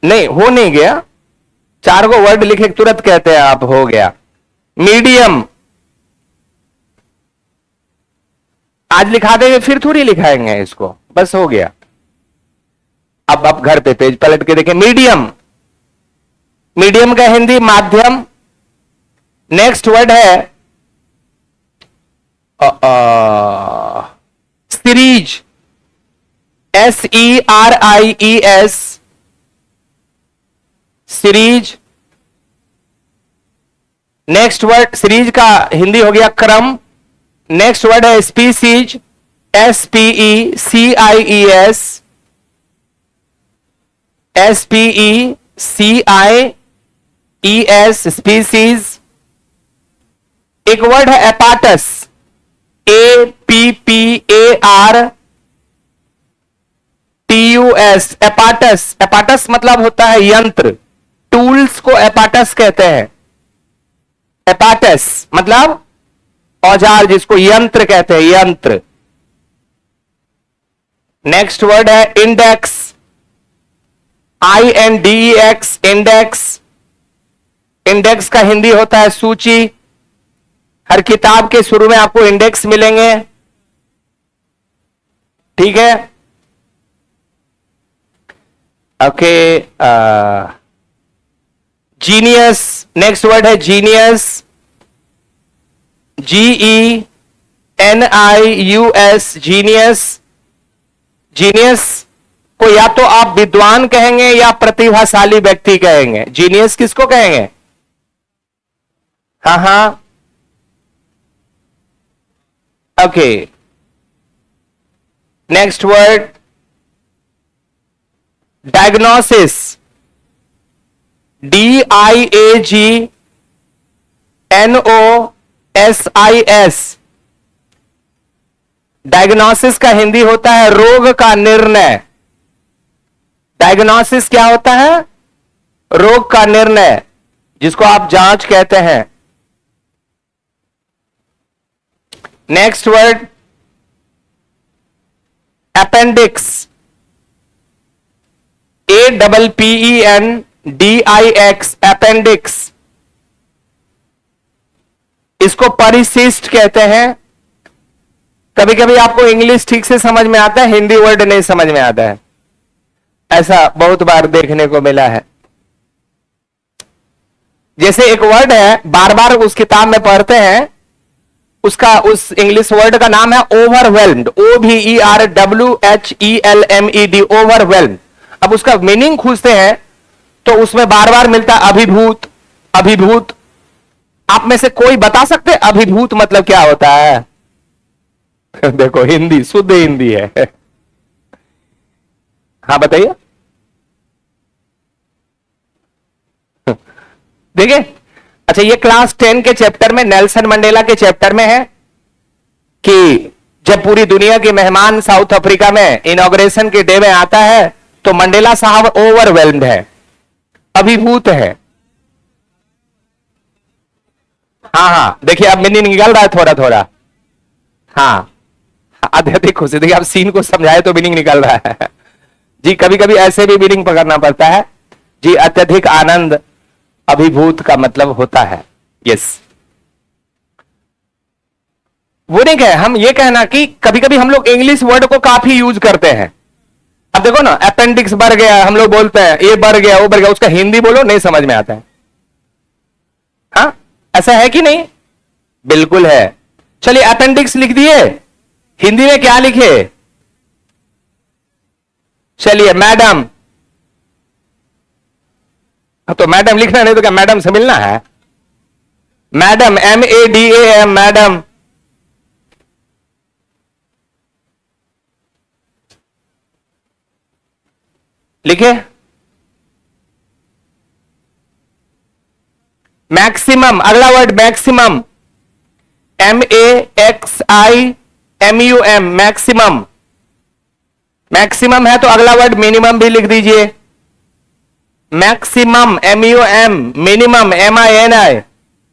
नहीं हो नहीं गया, 4 को वर्ड लिखे तुरंत कहते हैं आप हो गया। मीडियम आज लिखा देंगे फिर थोड़ी लिखाएंगे इसको, बस हो गया। अब आप घर पे पेज पलट के देखें, मीडियम, मीडियम का हिंदी माध्यम। नेक्स्ट वर्ड है series, SERIES, series. Next word series का हिंदी हो गया क्रम। नेक्स्ट वर्ड है स्पीसीज, SPECIES, SPECIES, स्पीसीज। एक वर्ड है एपाटस, APPARTUS, एपाटस। एपाटस मतलब होता है यंत्र, टूल्स को एपाटस कहते हैं। एपाटस मतलब औजार, जिसको यंत्र कहते हैं, यंत्र। नेक्स्ट वर्ड है इंडेक्स, INDEX, इंडेक्स। इंडेक्स का हिंदी होता है सूची। हर किताब के शुरू में आपको इंडेक्स मिलेंगे, ठीक है। ओके, जीनियस, नेक्स्ट वर्ड है जीनियस, GENIUS, जीनियस। जीनियस को या तो आप विद्वान कहेंगे या प्रतिभाशाली व्यक्ति कहेंगे। जीनियस किसको कहेंगे? हाँ हाँ, okay. Next word diagnosis, DIAGNOSIS। Diagnosis का हिंदी होता है रोग का निर्णय। डायग्नोसिस क्या होता है? रोग का निर्णय, जिसको आप जांच कहते हैं। Next word appendix, APPENDIX, DIX, appendix, इसको परिशिष्ट कहते हैं। कभी कभी आपको इंग्लिश ठीक से समझ में आता है, हिंदी वर्ड नहीं समझ में आता है, ऐसा बहुत बार देखने को मिला है। जैसे एक वर्ड है, बार बार उस किताब में पढ़ते हैं, उसका उस इंग्लिश वर्ड का नाम है ओवरवेल्म्ड, OVERWHELMED, ओवरवेल्म्ड। अब उसका मीनिंग खोजते हैं तो उसमें बार बार मिलता है अभिभूत, अभिभूत। आप में से कोई बता सकते हैं अभिभूत मतलब क्या होता है? देखो हिंदी, शुद्ध हिंदी है। हाँ बताइए। देखिए, अच्छा ये क्लास 10 के चैप्टर में, नेल्सन मंडेला के चैप्टर में है कि जब पूरी दुनिया के मेहमान साउथ अफ्रीका में इनॉग्रेशन के डे में आता है तो मंडेला साहब ओवरवेल्म्ड है, अभिभूत है। हाँ हाँ, देखिए अब मीनिंग निकल रहा है थोड़ा थोड़ा। हाँ, अत्यधिक खुशी, देखिए आप सीन को समझाए तो मीनिंग निकल रहा है जी। कभी कभी ऐसे भी मीनिंग पकड़ना पड़ता है जी। अत्यधिक आनंद, अभिभूत का मतलब होता है, यस। वो नहीं कहे, हम ये कहना कि कभी कभी हम लोग इंग्लिश वर्ड को काफी यूज करते हैं। अब देखो ना, अपेंडिक्स बढ़ गया, हम लोग बोलते हैं ये बढ़ गया, वो बढ़ गया, उसका हिंदी बोलो नहीं समझ में आता है। हाँ, ऐसा है कि नहीं? बिल्कुल है। चलिए अपेंडिक्स लिख दिए, हिंदी में क्या लिखे? चलिए मैडम। तो मैडम लिखना नहीं तो क्या मैडम से मिलना है? Madam, MADAM, madam. लिखे। मैक्सिमम, अगला word maximum, MAXIMUM, maximum. Maximum है तो अगला वर्ड मिनिमम भी लिख दीजिए। Maximum, MUM, minimum, MINI,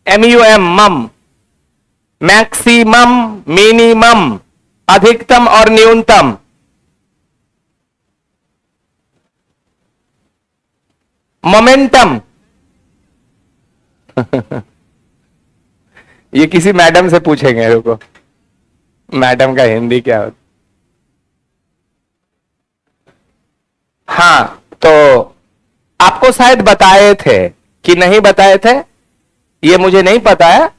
MUM, मम। मैक्सिमम, मिनिमम, अधिकतम और न्यूनतम। मोमेंटम। ये किसी मैडम से पूछेंगे, रुको, मैडम का हिंदी क्या होता? हाँ, तो आपको शायद बताए थे कि नहीं बताए थे, ये मुझे नहीं पता है,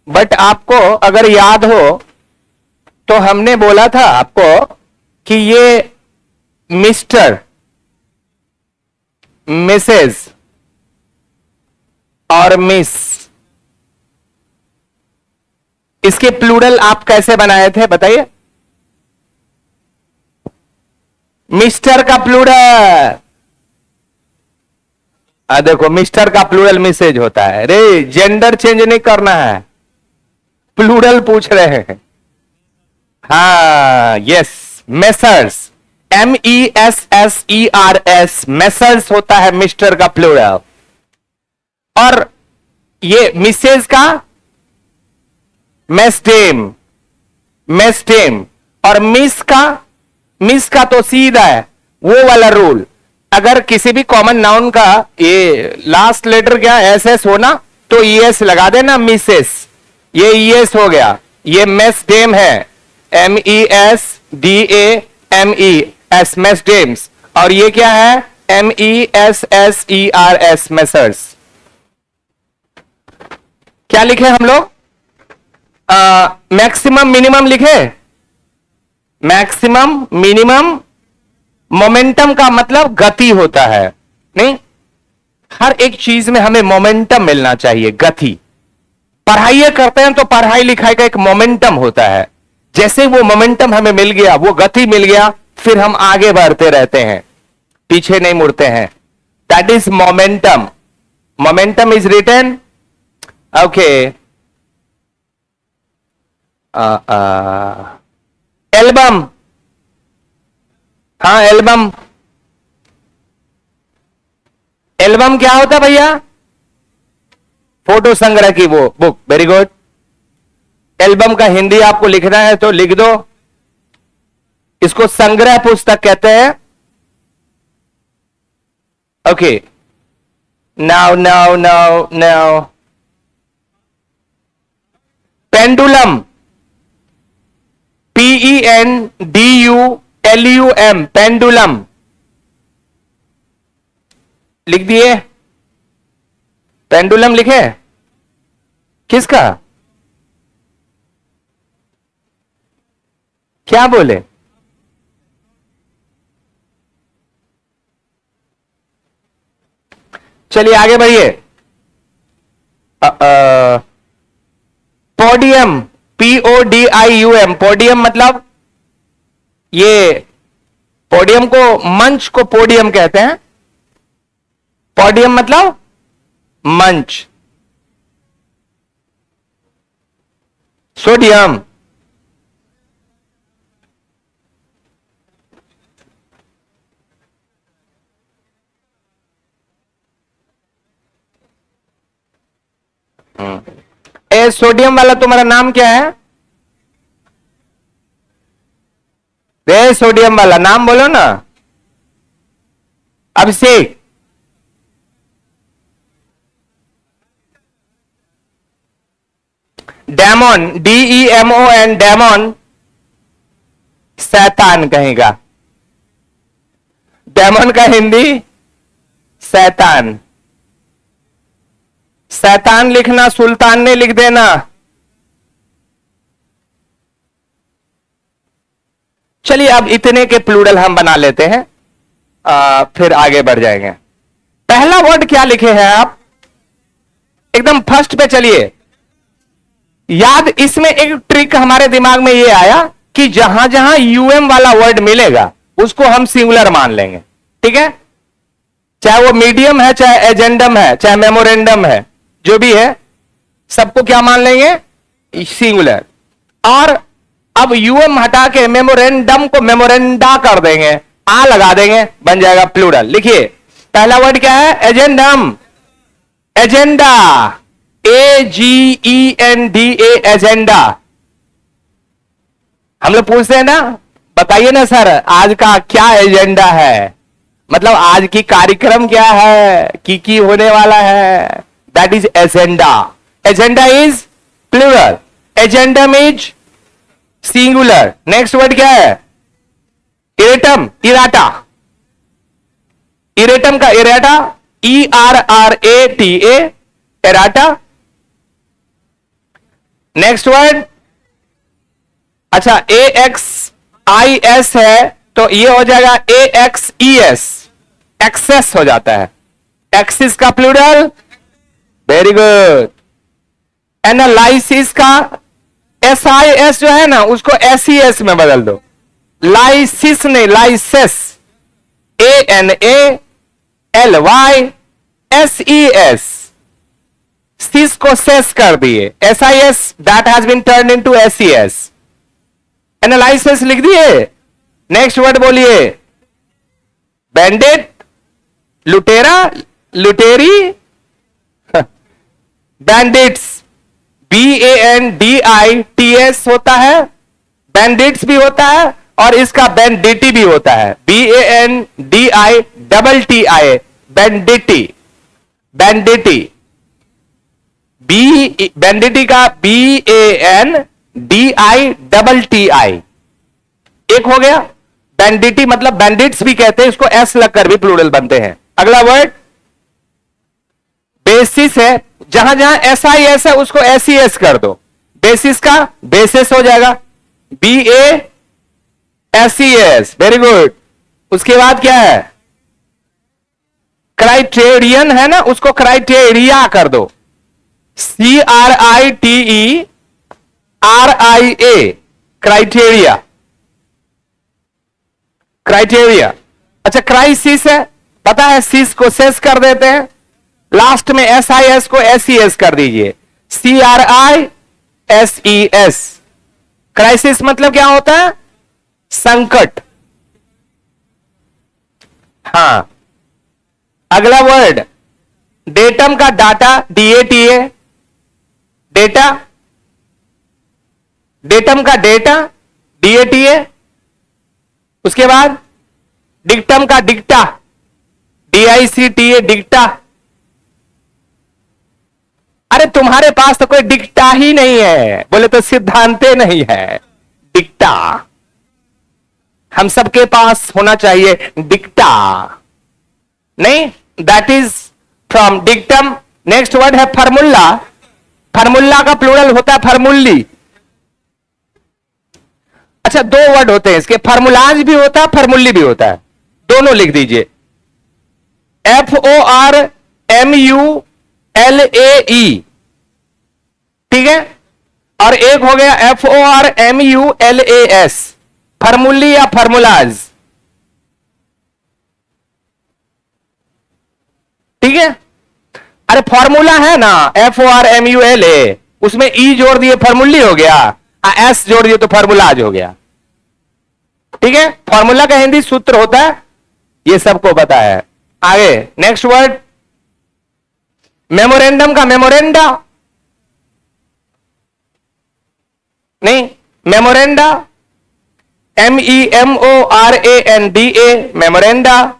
बट आपको अगर याद हो तो हमने बोला था आपको कि ये मिस्टर, मिसेज और मिस, इसके प्लूरल आप कैसे बनाए थे बताइए? मिस्टर का प्लूरल, देखो मिस्टर का प्लूरल मिसेज होता है। रे जेंडर चेंज नहीं करना है, प्लूरल पूछ रहे हैं। हाँ यस, मेसर्स, MESSERS, मेसर्स होता है मिस्टर का प्लूरल। और ये मिसेज का मेस्डेम, मेस्डेम। और मिस का तो सीधा है वो वाला रूल, अगर किसी भी कॉमन नाउन का ये लास्ट लेटर क्या SS होना तो ES लगा देना, मिसेस, ये ES हो गया। ये मेस्डेम है, MESDAMES, मेस्डेम्स। और ये क्या है? MESSERS, messrs. क्या लिखे हम लोग? मैक्सिमम मिनिमम लिखे। मैक्सिमम मिनिमम, मोमेंटम का मतलब गति होता है। नहीं, हर एक चीज में हमें मोमेंटम मिलना चाहिए, गति। पढ़ाई करते हैं तो पढ़ाई लिखाई का एक मोमेंटम होता है। जैसे वो मोमेंटम हमें मिल गया, वो गति मिल गया, फिर हम आगे बढ़ते रहते हैं, पीछे नहीं मुड़ते हैं। That is momentum. Momentum is written, okay, album. हाँ एल्बम, एल्बम क्या होता है भैया? फोटो संग्रह की वो बुक, वेरी गुड। एल्बम का हिंदी आपको लिखना है तो लिख दो, इसको संग्रह पुस्तक कहते हैं। Okay, now pendulum, PENDULUM, pendulum लिख दिए। पेंडुलम लिखे किसका? क्या बोले? चलिए आगे बढ़िए। पोडियम, PODIUM, पोडियम मतलब ये पोडियम को, मंच को पोडियम कहते हैं। पोडियम मतलब मंच। सोडियम, ए सोडियम वाला तुम्हारा नाम क्या है? रे सोडियम वाला नाम बोलो ना। अभिषेक। डेमोन, DEMON, डेमोन शैतान कहेगा। डेमोन का हिंदी शैतान। शैतान लिखना, सुल्तान ने लिख देना। चलिए अब इतने के प्लूरल हम बना लेते हैं, फिर आगे बढ़ जाएंगे। पहला वर्ड क्या लिखे हैं आप? एकदम फर्स्ट पे चलिए। याद, इसमें एक ट्रिक हमारे दिमाग में ये आया कि जहां जहां UM वाला वर्ड मिलेगा उसको हम सिंगुलर मान लेंगे। ठीक है, चाहे वो मीडियम है, चाहे एजेंडम है, चाहे मेमोरेंडम है, जो भी है सबको क्या मान लेंगे? सिंगुलर। और अब UM हटा के मेमोरेंडम को मेमोरेंडा कर देंगे, आ लगा देंगे, बन जाएगा प्लूरल। लिखिए पहला वर्ड क्या है? Agendum, agenda, AGENDA, agenda. हम लोग पूछते हैं ना, बताइए ना सर आज का क्या एजेंडा है, मतलब आज की कार्यक्रम क्या है, की होने वाला है, that is agenda. Agenda is plural, agendum is singular. Next word क्या है? Erratum, errata. इरेटम का errata, ERRATA, errata. Next word, अच्छा AXIS है तो ये हो जाएगा AXES, एक्सेस हो जाता है। एक्सिस का प्लूरल, वेरी गुड। एनालाइसिस का SIS जो है ना उसको SES में बदल दो। लाइसिस नहीं, लाइसेस, ANALYSES, सिस को सेस कर दिए, SIS that has been turn into SES। Analysis लिख दिए। नेक्स्ट वर्ड बोलिए, बैंडेड, लुटेरा, लुटेरी, बैंडिट्स, BANDITS होता है, बैंडिट्स भी होता है और इसका बैंडिटी भी होता है, BANDITTI, बैंडिटी। बैंडिटी, बैंडिटी का BANDITTI एक हो गया। बैंडिटी मतलब बैंडिट्स भी कहते हैं, इसको S लगकर भी प्लूरल बनते हैं। अगला वर्ड बेसिस है, जहां जहां SIS है उसको SES कर दो। बेसिस का बेसिस हो जाएगा, BASES, वेरी गुड। उसके बाद क्या है? क्राइटेरियन है ना, उसको क्राइटेरिया कर दो, CRITERIA, क्राइटेरिया, क्राइटेरिया। अच्छा क्राइसिस है, पता है सिस को सेस कर देते हैं, लास्ट में SIS को SES कर दीजिए, CRISES। क्राइसिस मतलब क्या होता है? संकट। हां, अगला वर्ड डेटम का डाटा, DATA, डेटा, डेटम का डेटा, DATA। उसके बाद डिक्टम का डिक्टा, DICTA, डिक्टा। अरे तुम्हारे पास तो कोई डिक्टा ही नहीं है, बोले तो सिद्धांते नहीं है डिक्टा। हम सबके पास होना चाहिए डिक्टा, नहीं, that is from dictum. Next word है फार्मूला। फार्मूला का प्लूरल होता है फार्मूली। अच्छा, दो वर्ड होते हैं इसके, फार्मूलाज भी होता है, फार्मूली भी होता है, दोनों लिख दीजिए। FORMULAE, ठीक है, और एक हो गया FORMULAS, फार्मूली या फार्मूलाज, ठीक है। अरे फॉर्मूला है ना FORMULA, उसमें E जोड़ दिए फार्मूली हो गया, S जोड़ दिए तो फार्मूलाज हो गया, ठीक है। फॉर्मूला का हिंदी सूत्र होता है, ये सबको पता है। आगे नेक्स्ट वर्ड, मेमोरेंडम का मेमोरेंडा, नहीं, memoranda, MEMORANDA, memoranda.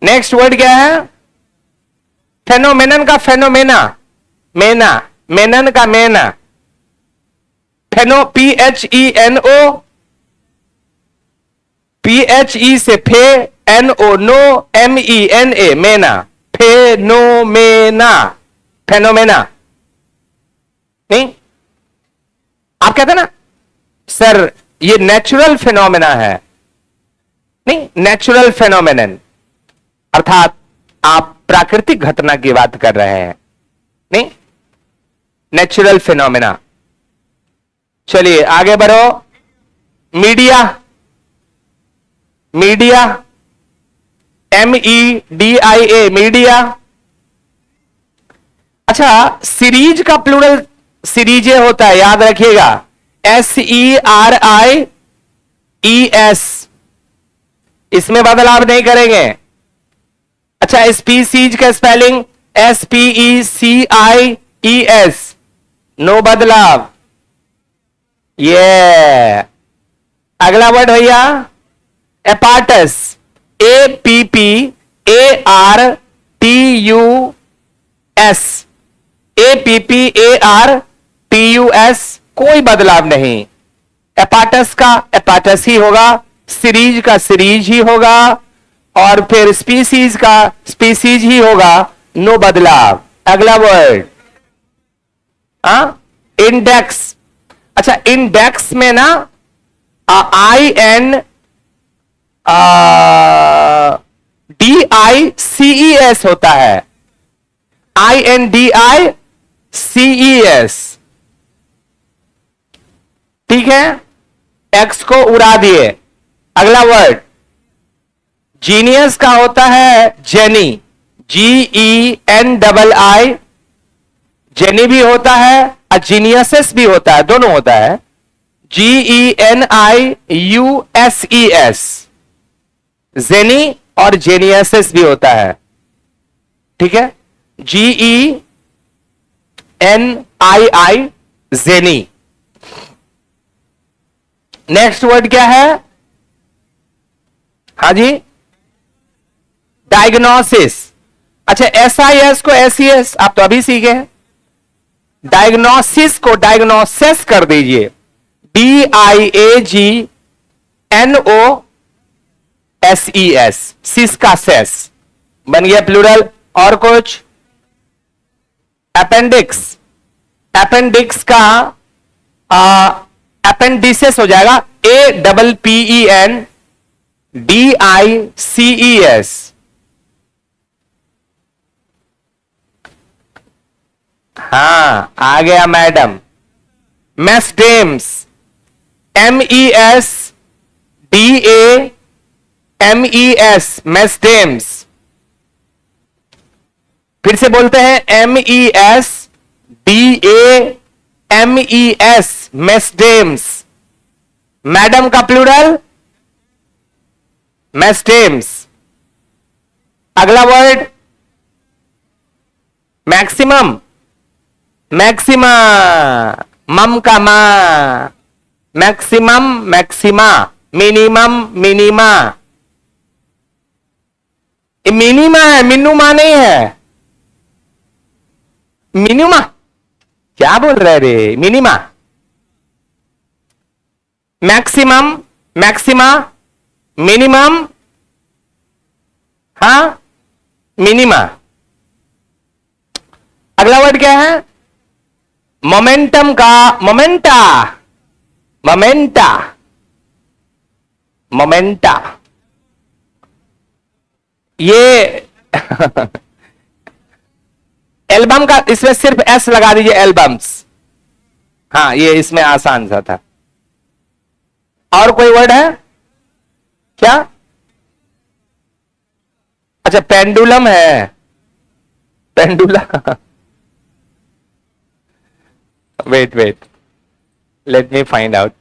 Next word क्या है, फेनोमेनन का फेनोमेना, मेना, मेनन का मेना, फेनो, PHENO, PHE से फे, NO नो, MENA मेना, फेनोमेना, फेनोमेना। नहीं, आप कहते ना सर ये नेचुरल फेनोमेना है, नहीं, नेचुरल फेनोमेनन अर्थात आप प्राकृतिक घटना की बात कर रहे हैं, नहीं, नेचुरल फेनोमेना। चलिए आगे बढ़ो, मीडिया, मीडिया, MEDIA, मीडिया। अच्छा, सीरीज का प्लूरल सीरीजे होता है, याद रखिएगा, SERIES, इसमें बदलाव नहीं करेंगे। अच्छा, स्पीसीज का स्पेलिंग SPECIES, नो बदलाव। ये अगला वर्ड भैया, एपार्टस, APPARTUS, APPARTUS, कोई बदलाव नहीं। एपार्टस का एपार्टस ही होगा, सीरीज का सीरीज ही होगा, और फिर स्पीसीज का स्पीसीज ही होगा, नो बदलाव। अगला वर्ड, इंडेक्स। अच्छा, इंडेक्स में ना INDICES होता है, INDICES, ठीक है, एक्स को उड़ा दिए। अगला वर्ड, जीनियस का होता है जेनी, GENII, जेनी भी होता है और जीनियसेस भी होता है, दोनों होता है, GENIUSES, जेनी और जेनियसेस भी होता है, ठीक है, GENII, जेनी। नेक्स्ट वर्ड क्या है, हाँ जी, डायग्नोसिस। अच्छा, SIS को SES आप तो अभी सीखे हैं, डायग्नोसिस को डायग्नोसिस कर दीजिए, DIAGNOSES, सिस का सेस बन गया प्लूरल। और कुछ, अपेंडिक्स, अपेंडिक्स का अपेंडिसेस हो जाएगा, APPENDICES। हाँ, आ गया मैडम, मेस्डेम्स, MESDAMES, मेस्डेम्स। फिर से बोलते हैं, MESDAMES, मेस्डेम्स। मैडम का प्लूरल मेस्डेम्स। अगला वर्ड, मैक्सिमम, मैक्सिमा, मम का मा, मैक्सिमम, मैक्सिमा, मिनिमम, मिनिमा। ये मिनिमा है, मिनुमा नहीं है, मिनिमा, क्या बोल रहे रे, मिनिमा, मैक्सिमम, मैक्सिमा, मिनिमम, हाँ मिनिमा। अगला वर्ड क्या है, मोमेंटम का मोमेंटा, मोमेंटा, मोमेंटा, ये एल्बम का इसमें सिर्फ एस लगा दीजिए, एल्बम्स। हाँ ये इसमें आसान सा था। और कोई वर्ड है क्या? अच्छा पेंडुलम है, pendula wait wait, let me find out.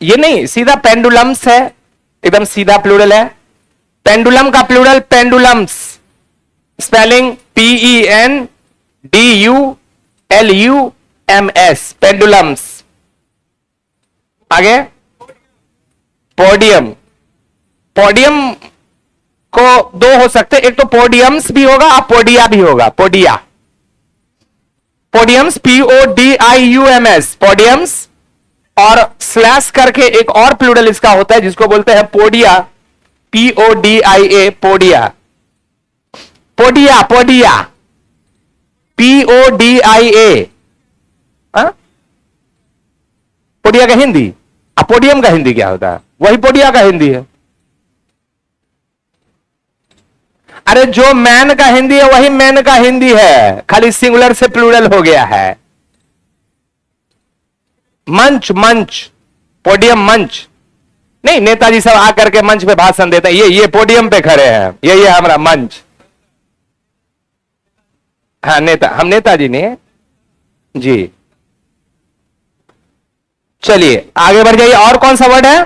ये नहीं, सीधा पेंडुलम्स है, एकदम सीधा प्लूरल है। पेंडुलम का plural pendulums, spelling PENDULUMS, pendulums. आगे पोडियम, पोडियम को दो हो सकते, एक तो पोडियम्स भी होगा और पोडिया भी होगा, पोडिया, पोडियम्स PODIUMS, पोडियम्स, और स्लैश करके एक और प्लूरल इसका होता है जिसको बोलते हैं podia, PODIA, podia, podia, podia, PODIA, podia का हिंदी, पोडियम का हिंदी क्या होता है? वही पोडिया का हिंदी है। अरे जो मैन का हिंदी है वही मैन का हिंदी है, खाली सिंगुलर से प्लूरल हो गया है। मंच, मंच, पोडियम मंच नहीं, नेताजी सब आकर के मंच पे भाषण देते हैं, ये पोडियम पे खड़े हैं, ये हमारा मंच। हाँ नेता, हम नेताजी ने जी। चलिए आगे बढ़ जाइए, और कौन सा वर्ड है?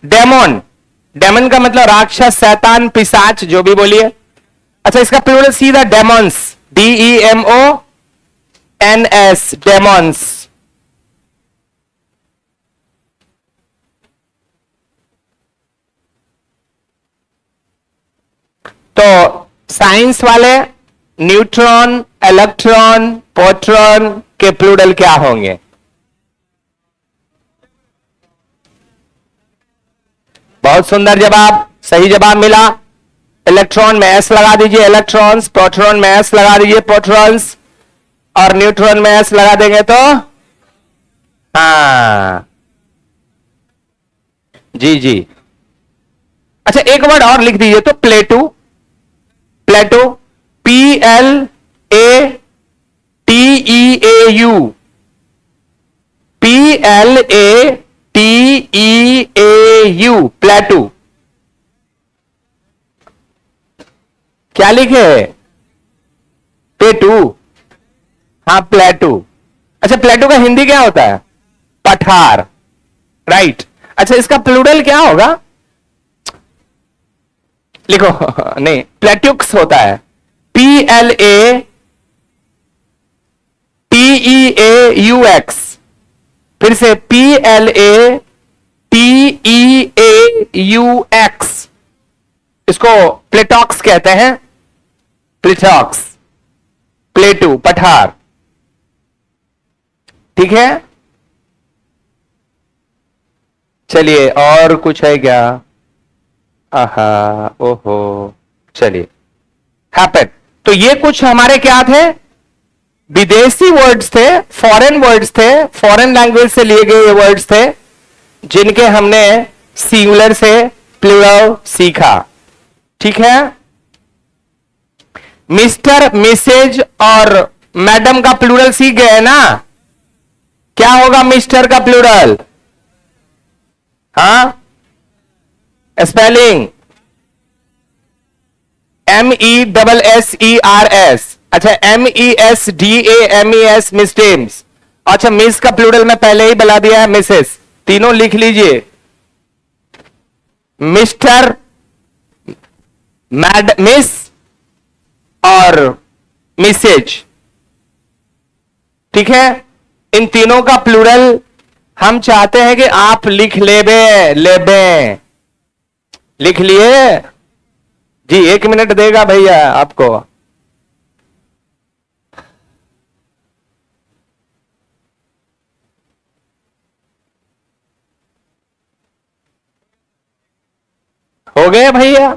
डेमोन, डेमन का मतलब राक्षस, शैतान, पिशाच, जो भी बोलिए। अच्छा इसका प्लूरल सीधा डेमोन्स, DEMONS, डेमोन्स। तो साइंस वाले न्यूट्रॉन, इलेक्ट्रॉन, प्रोटॉन के प्लूरल क्या होंगे? बहुत सुंदर जवाब, सही जवाब मिला। इलेक्ट्रॉन में एस लगा दीजिए, इलेक्ट्रॉन्स, प्रोटॉन में एस लगा दीजिए, प्रोटॉन्स, और न्यूट्रॉन में एस लगा देंगे तो हाँ जी जी। अच्छा एक वर्ड और लिख दीजिए तो, प्लेटो, प्लेटो, PLATEAU, PLATEAU, प्लेटो। क्या लिखे? पेटू, हाँ प्लेटो। अच्छा प्लेटो का हिंदी क्या होता है? पठार, राइट। अच्छा इसका प्लूरल क्या होगा? लिखो नहीं, प्लेट्यूक्स होता है, PLATEAUX, फिर से PLATEAUX, इसको प्लेटॉक्स कहते हैं, प्लेटॉक्स, प्लेटू, पठार, ठीक है। चलिए और कुछ है क्या? आहा, ओहो, चलिए हैपन। तो ये कुछ हमारे क्या थे? विदेशी वर्ड्स थे, फॉरेन वर्ड्स थे, फॉरेन लैंग्वेज से लिए गए ये वर्ड्स थे जिनके हमने सिंगुलर से प्लूरल सीखा, ठीक है। मिस्टर, मिसेज और मैडम का प्लूरल सीख गए ना? क्या होगा मिस्टर का प्लूरल? हाँ स्पेलिंग MESSERS, अच्छा MESDAMES, मिस्टेम्स। अच्छा मिस का प्लूरल मैं पहले ही बता दिया है, मिसेस, तीनों लिख लीजिए, मिस्टर, मैड, मिस और मिसेज, ठीक है। इन तीनों का प्लूरल हम चाहते हैं कि आप लिख लेबे, लिख लिए जी, 1 मिनट देगा भैया आपको। हो गए भैया।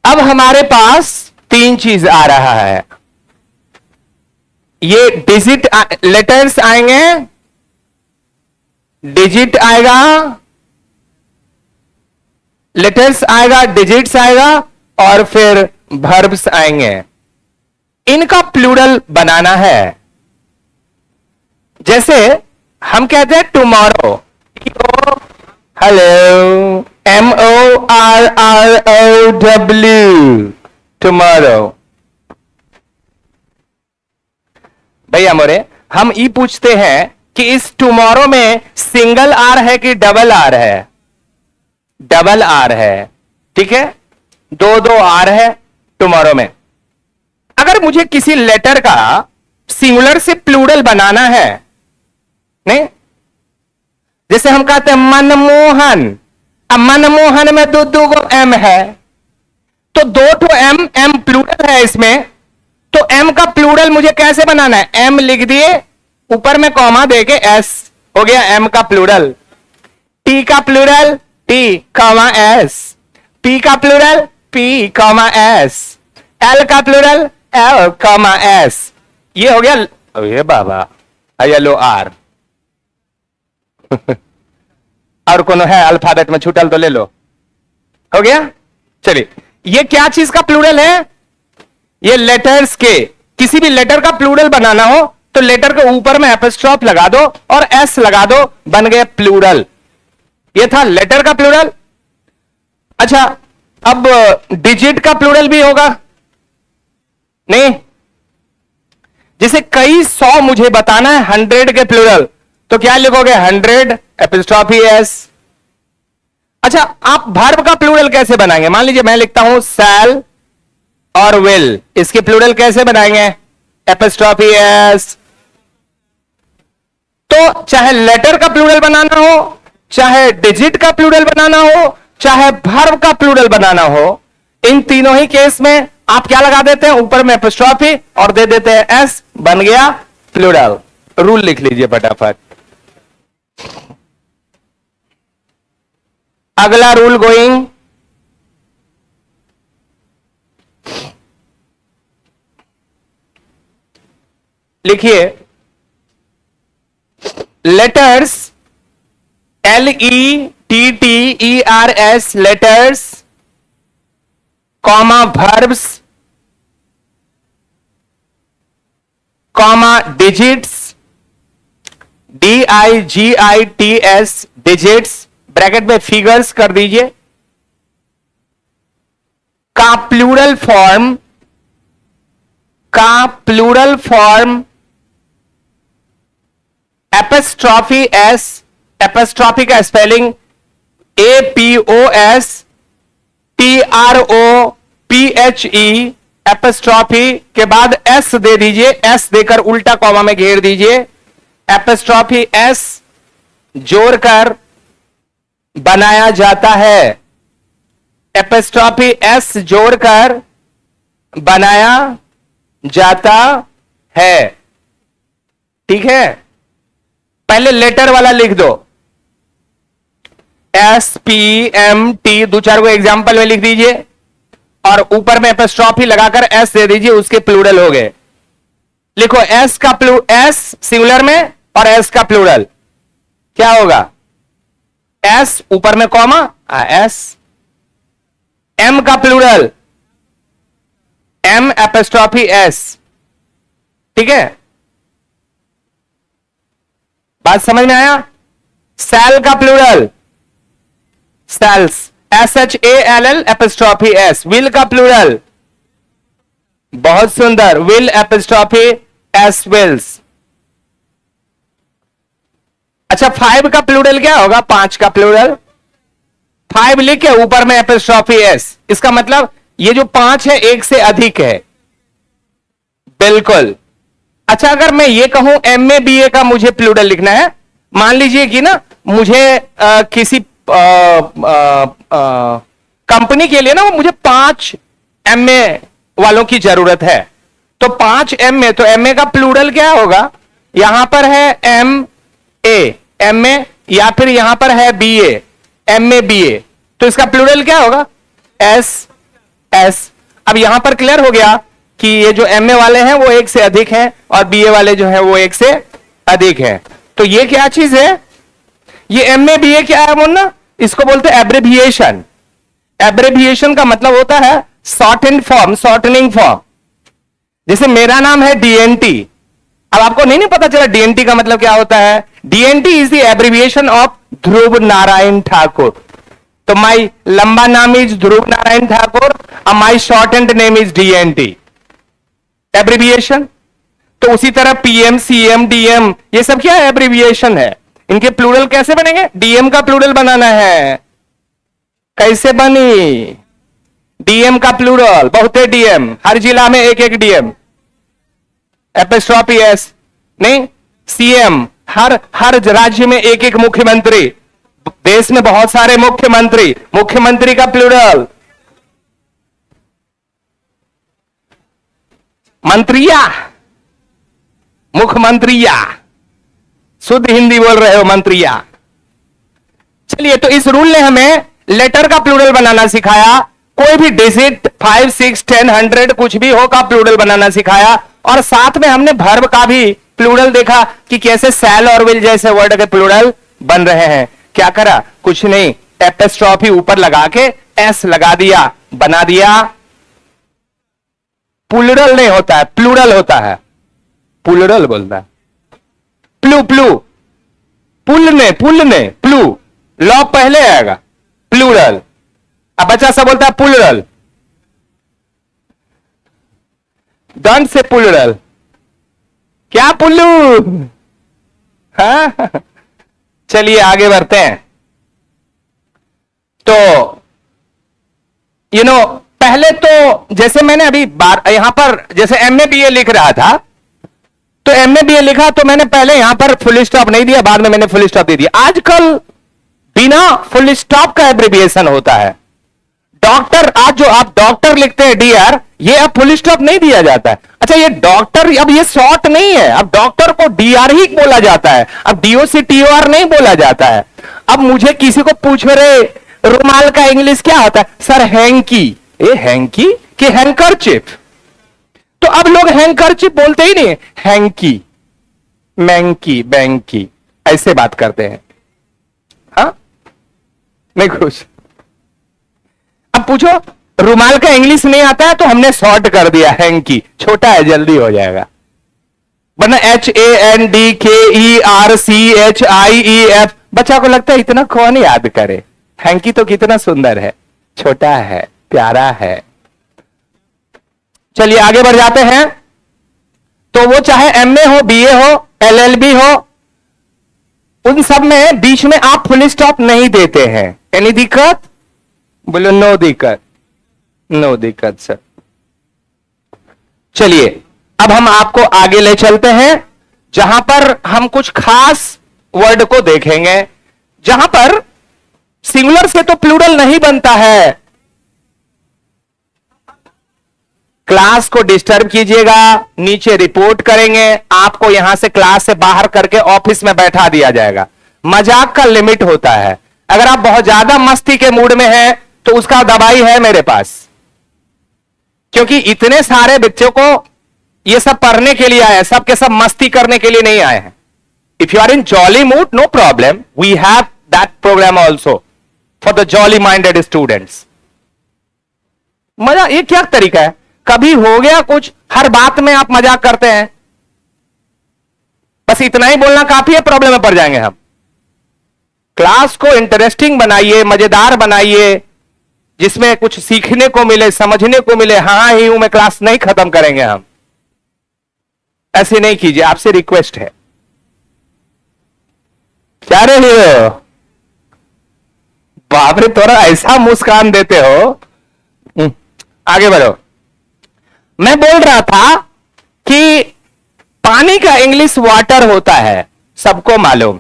अब हमारे पास तीन चीज आ रहा है, ये डिजिट लेटर्स आएंगे, डिजिट आएगा, लेटर्स आएगा, डिजिट्स आएगा, और फिर वर्ब्स आएंगे। इनका प्लूरल बनाना है। जैसे हम कहते हैं टुमारो, हेलो, MORROW, टुमारो। भैया मोरे, हम ये पूछते हैं कि इस टुमारो में सिंगल आर है कि डबल आर है? डबल आर है, ठीक है, दो दो आर है टुमारो में। अगर मुझे किसी लेटर का सिंगुलर से प्लूरल बनाना है, नहीं, जैसे हम कहते हैं मनमोहन, अब मनमोहन में दो दो गो एम है, तो दो ठो एम, एम प्लूरल है इसमें, तो एम का प्लूरल मुझे कैसे बनाना है? एम लिख दिए, ऊपर में कॉमा देके एस, हो गया एम का प्लूरल। टी का plural T comma S, P का plural P comma S, L का प्लूरल एल कॉमा एस। ये हो गया, ये बाबा येलो आर। और कौन है अल्फाबेट में छूटल तो ले लो, हो गया। चलिए, ये क्या चीज का प्लूरल है? ये लेटर्स के, किसी भी लेटर का प्लूरल बनाना हो तो लेटर के ऊपर में एपोस्ट्रोफ लगा दो और एस लगा दो, बन गए प्लूरल। ये था लेटर का प्लूरल। अच्छा, अब डिजिट का प्लूरल भी होगा, नहीं? जैसे कई सौ मुझे बताना है 100 के प्लूरल, तो क्या लिखोगे? 100 एपोस्ट्रोफी एस। अच्छा, आप वर्ब का प्लूरल कैसे बनाएंगे? मान लीजिए मैं लिखता हूं सैल और विल, इसके प्लूरल कैसे बनाएंगे? Apostrophe S. तो चाहे लेटर का प्लूरल बनाना हो, चाहे डिजिट का प्लूरल बनाना हो, चाहे वर्ब का प्लूरल बनाना हो, इन तीनों ही केस में आप क्या लगा देते हैं? ऊपर में एपोस्ट्रोफी और दे देते हैं एस, बन गया प्लूरल। रूल लिख लीजिए फटाफट। अगला रूल गोइंग, लिखिए, letters LETTERS, letters, comma verbs, comma digits, DIGITS, digits, bracket में फिगर्स कर दीजिए, का प्लूरल फॉर्म, का plural form apostrophe S, apostrophe का स्पेलिंग APOSTROPHE, एपोस्ट्रोफी के बाद एस दे दीजिए, एस देकर उल्टा कॉमा में घेर दीजिए, एपोस्ट्रोफी एस जोड़कर बनाया जाता है, एपोस्ट्रोफी एस जोड़कर बनाया जाता है, ठीक है। पहले लेटर वाला लिख दो, SPMT, दो चार को एग्जाम्पल में लिख दीजिए, और ऊपर में एपोस्ट्रोफी लगाकर एस दे दीजिए, उसके प्लूरल हो गए। लिखो एस का एस सिंगुलर में और एस का प्लूरल क्या होगा? एस ऊपर में कॉमा एस। एम का प्लूरल एम एपोस्ट्रोफी एस, ठीक है, बात समझ में आया? सेल का plural shall's, SHALL apostrophe S. Will का प्लूरल, बहुत सुंदर, विल एपोस्ट्रोफी एस, विल्स। अच्छा, 5 का प्लूरल क्या होगा? 5 का प्लूरल, 5 लिख के ऊपर में एपोस्ट्रोफी एस। इसका मतलब ये जो 5 है एक से अधिक है, बिल्कुल। अच्छा, अगर मैं ये कहूं MA BA का मुझे प्लूरल लिखना है, मान लीजिए कि ना मुझे किसी कंपनी के लिए ना वो मुझे 5 MA वालों की जरूरत है, तो 5 MA, तो MA का प्लूरल क्या होगा? यहां पर है MA, MA, या फिर यहां पर है बीए, एमए बीए, तो इसका प्लूरल क्या होगा? S S. अब यहां पर क्लियर हो गया कि ये जो एमए वाले हैं वो एक से अधिक हैं और बीए वाले जो हैं वो एक से अधिक हैं। तो ये क्या चीज है? ये एमए बीए क्या है बोलना? इसको बोलते हैं एब्रिविएशन। एब्रिविएशन का मतलब होता है शॉर्टेंड फॉर्म, शॉर्टनिंग फॉर्म। जैसे मेरा नाम है डीएनटी। अब आपको नहीं पता चला डीएनटी का मतलब क्या होता है? DNT is the abbreviation of Dhruv Narayan Thakur. तो माई लंबा नाम इज ध्रुव नारायण ठाकुर और my shortened name is DNT, abbreviation. तो उसी तरह पीएम, सीएम, डीएम, ये सब क्या एब्रिविएशन है। इनके प्लूरल कैसे बनेंगे? डीएम का प्लूरल बनाना है। कैसे बनी? डीएम का प्लूरल, बहुते डीएम, हर जिला में एक एक डीएम, एपिस्ट्रॉफी एस। नहीं, सीएम, हर राज्य में एक एक मुख्यमंत्री, देश में बहुत सारे मुख्यमंत्री, मुख्यमंत्री का प्लूरल मंत्रिया, मुख्यमंत्रिया, शुद्ध हिंदी बोल रहे हो, मंत्रिया। चलिए, तो इस रूल ने हमें लेटर का प्लूरल बनाना सिखाया। कोई भी डिजिट 5, 6, 10, 100 कुछ भी हो का प्लूरल बनाना सिखाया। और साथ में हमने वर्ब का भी प्लूरल देखा कि कैसे सैल और विल जैसे वर्ड के प्लूरल बन रहे हैं। क्या करा? कुछ नहीं, एपिस्ट्रॉफी ऊपर लगा के एस लगा दिया, बना दिया। प्लूरल नहीं होता है, प्लूरल होता है। प्लूरल बोलता है प्लू, प्लू, पुलने, पुलने, प्लू, लॉ पहले आएगा, प्लूरल। अब बच्चा सब बोलता है प्लूरल, दंड से प्लूरल, क्या पुल्लू। हाँ, चलिए आगे बढ़ते हैं। तो पहले तो जैसे मैंने अभी यहां पर जैसे एमए बीए लिख रहा था, तो एमए बीए लिखा तो मैंने पहले यहां पर फुल स्टॉप नहीं दिया, बाद में मैंने फुल स्टॉप दे दिया। आजकल बिना फुल स्टॉप का एब्रिविएशन होता है। डॉक्टर, आज जो आप डॉक्टर लिखते हैं डीआर, ये अब फुल स्टॉप नहीं दिया जाता है। अच्छा, ये डॉक्टर अब ये शॉर्ट नहीं है, अब डॉक्टर को डीआर ही बोला जाता है, अब डीओसी टीओआर नहीं बोला जाता है। अब मुझे किसी को पूछ रहे रुमाल का इंग्लिश क्या होता है? Sir hanky. ये हैंकी कि हैंकरचिप? तो अब लोग हैंकरचिप बोलते ही नहीं, हैंकी, मैंकी, बैंकी, ऐसे बात करते हैं। हाँ, नहीं खुश। अब पूछो रुमाल का इंग्लिश नहीं आता है तो हमने शॉर्ट कर दिया हैंकी, छोटा है, जल्दी हो जाएगा। वरना HANDKERCHIEF, बच्चा को लगता है इतना कौन याद करे। हैंकी तो कितना सुंदर है, छोटा है, प्यारा है। चलिए आगे बढ़ जाते हैं। तो वो चाहे एमए हो, बीए हो, एलएलबी हो, उन सब में बीच में आप फुल स्टॉप नहीं देते हैं। एनी दिक्कत? बोलो नो दिक्कत, नो दिक्कत सर। चलिए अब हम आपको आगे ले चलते हैं, जहां पर हम कुछ खास वर्ड को देखेंगे, जहां पर सिंगुलर से तो प्लूरल नहीं बनता है। क्लास को डिस्टर्ब कीजिएगा, नीचे रिपोर्ट करेंगे, आपको यहां से क्लास से बाहर करके ऑफिस में बैठा दिया जाएगा। मजाक का लिमिट होता है। अगर आप बहुत ज्यादा मस्ती के मूड में हैं तो उसका दवाई है मेरे पास, क्योंकि इतने सारे बच्चों को ये सब पढ़ने के लिए आए हैं, सब के सब मस्ती करने के लिए नहीं आए हैं। If you are in jolly mood, no problem, we have that programme also for the jolly minded students. मजा, ये क्या तरीका है? कभी हो गया कुछ, हर बात में आप मजाक करते हैं। बस इतना ही बोलना काफी है, प्रॉब्लम में पड़ जाएंगे हम। क्लास को इंटरेस्टिंग बनाइए, मजेदार बनाइए, जिसमें कुछ सीखने को मिले, समझने को मिले। हाँ ही हूं मैं, क्लास नहीं खत्म करेंगे हम। ऐसे नहीं कीजिए, आपसे रिक्वेस्ट है। क्या रे हीरो, बाप रे, थोड़ा ऐसा मुस्कान देते हो। आगे बढ़ो। मैं बोल रहा था कि पानी का इंग्लिश वाटर होता है, सबको मालूम।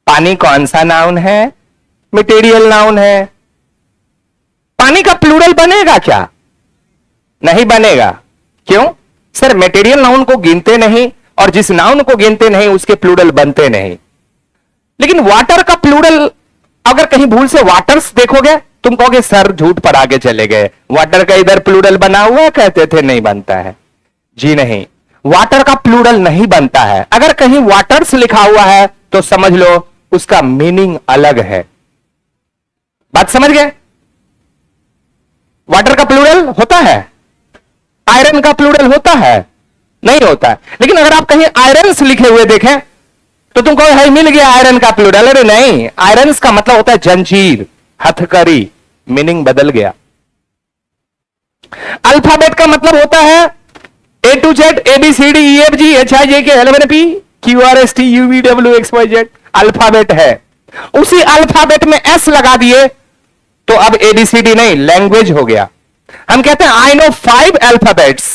पानी कौन सा नाउन है? मटेरियल नाउन है। पानी का प्लूरल बनेगा क्या? नहीं बनेगा। क्यों? सर मटेरियल नाउन को गिनते नहीं, और जिस नाउन को गिनते नहीं उसके प्लूरल बनते नहीं। लेकिन वाटर का प्लूरल अगर कहीं भूल से वाटर्स देखोगे, तुम कहोगे सर झूठ पर आगे चले गए, वाटर का इधर प्लूरल बना हुआ है, कहते थे नहीं बनता है। जी नहीं, वाटर का प्लूरल नहीं बनता है। अगर कहीं वाटर्स लिखा हुआ है तो समझ लो उसका मीनिंग अलग है। बात समझ गए? वाटर का प्लूरल होता है, आयरन का प्लूरल होता है, नहीं होता है। लेकिन अगर आप कहीं आयरन्स लिखे हुए देखें तो तुम कहो है मिल गया आयरन का प्लूरल। अरे नहीं, आयरन्स का मतलब होता है जंजीर, हथकड़ी, मीनिंग बदल गया। अल्फाबेट का मतलब होता है A to Z, A B C D E F G H I J K L M N P Q R S T U V W X Y Z, alphabet है। उसी alphabet में S लगा दिए तो अब ABCD नहीं, language हो गया। हम कहते हैं आई नो 5 अल्फाबेट्स,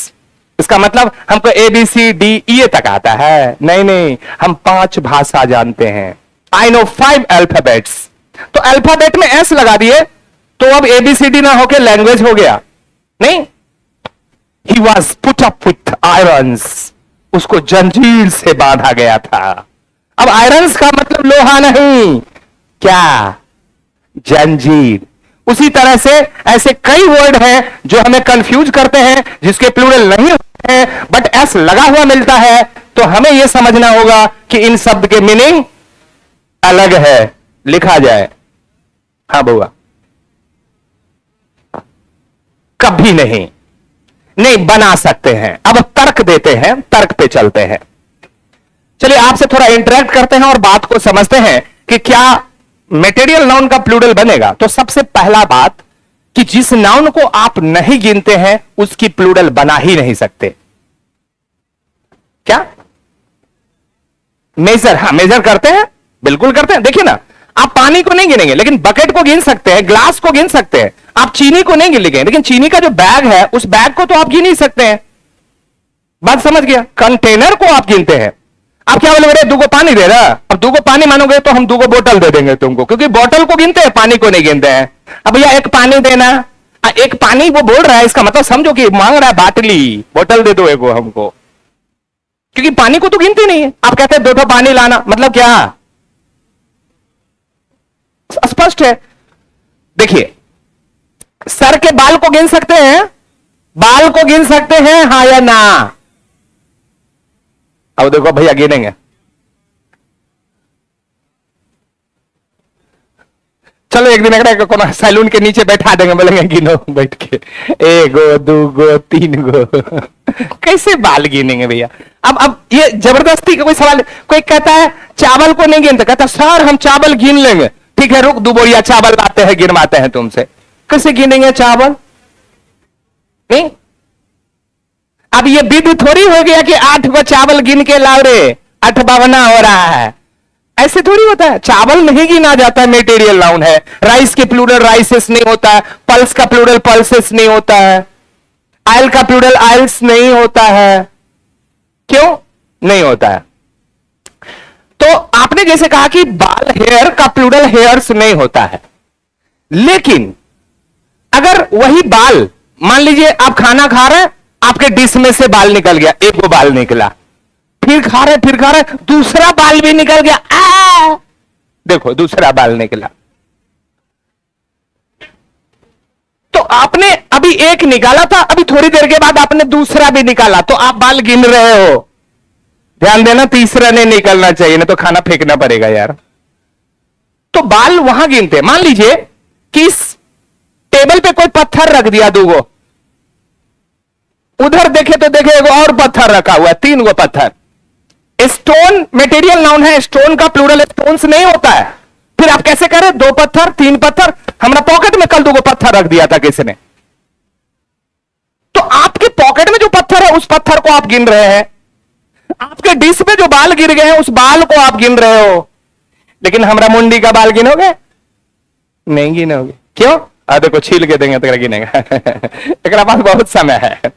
इसका मतलब हमको ए बी सी डी ई तक आता है। नहीं नहीं, हम 5 भाषा जानते हैं। आई नो 5 अल्फाबेट्स, तो अल्फाबेट में एस लगा दिए तो अब एबीसीडी ना होके लैंग्वेज हो गया। नहीं, he was put up with irons, उसको जंजीर से बांधा गया था। अब आयरन्स का मतलब लोहा नहीं, क्या? जंजीर। उसी तरह से ऐसे कई वर्ड हैं जो हमें कंफ्यूज करते हैं, जिसके प्लूरल नहीं होते हैं बट एस लगा हुआ मिलता है, तो हमें यह समझना होगा कि इन शब्द के मीनिंग अलग है। लिखा जाए। हाँ बुआ, कभी नहीं, नहीं बना सकते हैं। अब तर्क देते हैं, तर्क पे चलते हैं। चलिए आपसे थोड़ा इंटरेक्ट करते हैं और बात को समझते हैं कि क्या मटेरियल नाउन का प्लूरल बनेगा। तो सबसे पहला बात कि जिस नाउन को आप नहीं गिनते हैं उसकी प्लूरल बना ही नहीं सकते। क्या? मेजर? हाँ मेजर करते हैं, बिल्कुल करते हैं। देखिए ना, आप पानी को नहीं गिनेंगे लेकिन बकेट को गिन सकते हैं, ग्लास को गिन सकते हैं। आप चीनी को नहीं गिनेंगे लेकिन चीनी का जो बैग है उस बैग को तो आप गिन ही सकते हैं। बात समझ गया? कंटेनर को आप गिनते हैं। आप क्या बोलोगे, दुगो पानी दे रहा, अब दुगो पानी मानोगे तो हम दुगो बोतल दे देंगे तुमको, क्योंकि बोतल को गिनते हैं, पानी को नहीं गिनते हैं। अब भैया एक पानी देना, एक पानी वो बोल रहा है, इसका मतलब समझो कि मांग रहा है बाटली, बोतल दे दो एक हमको, क्योंकि पानी को तो गिनती नहीं है। आप कहते हैं 2 पानी लाना, मतलब क्या? स्पष्ट है। देखिए, सर के बाल को गिन सकते हैं, बाल को गिन सकते हैं, हाँ या ना? अब देखो भैया गिनेंगे। चलो एक दिन अगर कोनो सैलून के नीचे बैठा देंगे, बोलेंगे गिनो बैठ के, 1 गो 2 गो 3 गो। कैसे बाल गिनेंगे भैया? अब ये जबरदस्ती का कोई सवाल। कोई कहता है चावल को नहीं गिनते, कहता सर हम चावल गिन लेंगे। ठीक है रुक, 2 बोरिया चावल लाते हैं, गिनवाते हैं तुमसे। कैसे गिनेंगे चावल? नहीं, अब ये विध थोड़ी हो गया कि 8 गो चावल गिन के लाओ रे, 8 बावना हो रहा है। ऐसे थोड़ी होता है। चावल नहीं गिना जाता है, मेटेरियल नाउन है। राइस के प्लूरल राइसेस नहीं होता है, पल्स का प्लूरल पल्सेस नहीं होता है, आयल का प्लूरल आयल्स नहीं होता है। क्यों नहीं होता है? तो आपने जैसे कहा कि बाल, हेयर का प्लूरल हेयर्स नहीं होता है, लेकिन अगर वही बाल, मान लीजिए आप खाना खा रहे हैं, आपके डिश में से बाल निकल गया, एक वो बाल निकला, फिर खा रहे दूसरा बाल भी निकल गया, देखो दूसरा बाल निकला। तो आपने अभी एक निकाला था, अभी थोड़ी देर के बाद आपने दूसरा भी निकाला, तो आप बाल गिन रहे हो। ध्यान देना, तीसरा नहीं निकलना चाहिए, नहीं तो खाना फेंकना पड़ेगा यार। तो बाल वहां गिनते। मान लीजिए कि इस टेबल पे कोई पत्थर रख दिया, 2 गो, उधर देखे तो देखे एगो और पत्थर रखा हुआ है, 3 गो पत्थर। स्टोन मटेरियल नाउन है, स्टोन का प्लूरल स्टोन्स नहीं होता है। फिर आप कैसे करें? 2 पत्थर 3 पत्थर। हमारा पॉकेट में कल 2 गो पत्थर रख दिया था किसी ने, तो आपके पॉकेट में जो पत्थर है उस पत्थर को आप गिन रहे हैं, आपके डिश में जो बाल गिर गए हैं उस बाल को आप गिन रहे हो। लेकिन हमारा मुंडी का बाल गिनोगे? नहीं गिनोगे। क्यों? देखो छील के देंगे तो गिनेगा। एक पास बहुत समय है।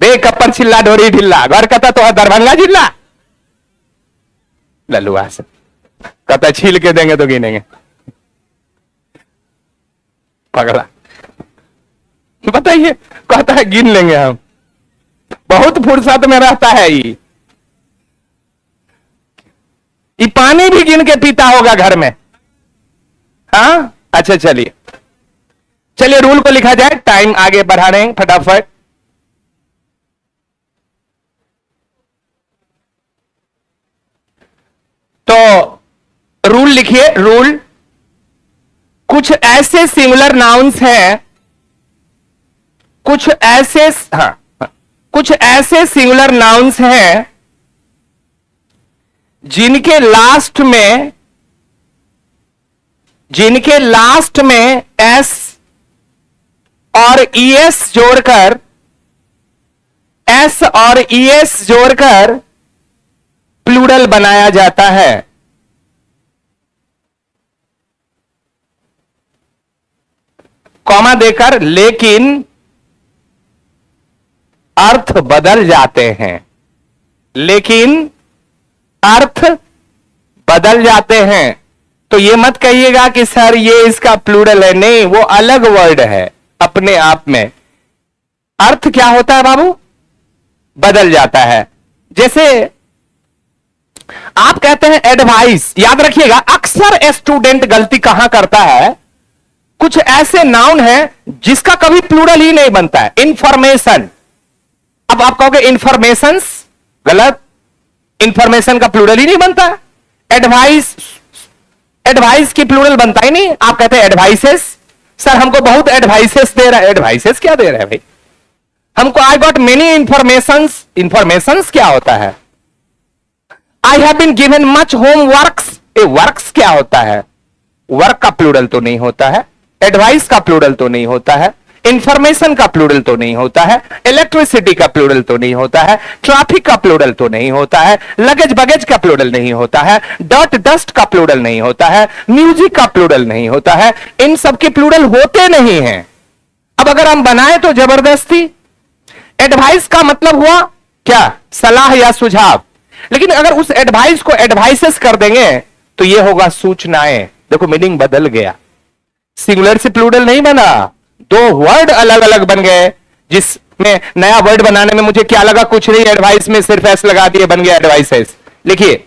देख कप्पर छिल्ला डोरी ढिल्ला, घर कहता तो दरभंगा जिला लल्लुआ से कहता छील के देंगे तो गिनेंगे। पगला बताइए, कहता है गिन लेंगे हम, बहुत फुर्सत में रहता है ये। ये पानी भी गिन के पीता होगा घर में। हाँ अच्छा चलिए चलिए रूल को लिखा जाए, टाइम आगे बढ़ा रहे हैं फटाफट। तो रूल लिखिए, रूल, कुछ ऐसे सिंगुलर नाउन्स हैं, कुछ ऐसे कुछ ऐसे सिंगुलर नाउन्स हैं जिनके लास्ट में एस और ईएस जोड़कर प्लूरल बनाया जाता है। कॉमा देकर, लेकिन अर्थ बदल जाते हैं, लेकिन अर्थ बदल जाते हैं। तो ये मत कहिएगा कि सर ये इसका प्लूरल है, नहीं, वो अलग वर्ड है अपने आप में। अर्थ क्या होता है बाबू? बदल जाता है। जैसे आप कहते हैं एडवाइस, याद रखिएगा अक्सर स्टूडेंट गलती कहां करता है, कुछ ऐसे नाउन है जिसका कभी प्लूरल ही नहीं बनता है। इंफॉर्मेशन, अब आप कहोगे इंफॉर्मेशंस, गलत, इंफॉर्मेशन का प्लूरल ही नहीं बनता है। एडवाइस की प्लूरल बनता ही नहीं। आप कहते हैं एडवाइसेस, सर हमको बहुत एडवाइसेस दे रहा है। एडवाइसेस क्या दे रहा है भाई? हमको I got many informations. Informations क्या होता है? I have been given much homeworks. A works क्या होता है? वर्क का प्लूरल तो नहीं होता है, एडवाइस का प्लूरल तो नहीं होता है, इंफॉर्मेशन का प्लूरल तो नहीं होता है, इलेक्ट्रिसिटी का प्लूरल तो नहीं होता है, ट्रैफिक का प्लूरल तो नहीं होता है, लगेज बगेज का प्लूरल नहीं होता है, डर्ट डस्ट का प्लूरल नहीं होता है, म्यूजिक का प्लूरल नहीं होता है। इन सब के प्लूरल होते नहीं हैं। अब अगर हम बनाए तो जबरदस्ती। एडवाइस का मतलब हुआ क्या? सलाह या सुझाव। लेकिन अगर उस एडवाइस को एडवाइसेस कर देंगे तो यह होगा सूचनाएं। देखो मीनिंग बदल गया, सिंगुलर से प्लूरल नहीं बना, दो वर्ड अलग अलग बन गए। जिसमें नया वर्ड बनाने में मुझे क्या लगा, कुछ नहीं, एडवाइस में सिर्फ एस लगा दिए, बन गया एडवाइसेस। लिखिए,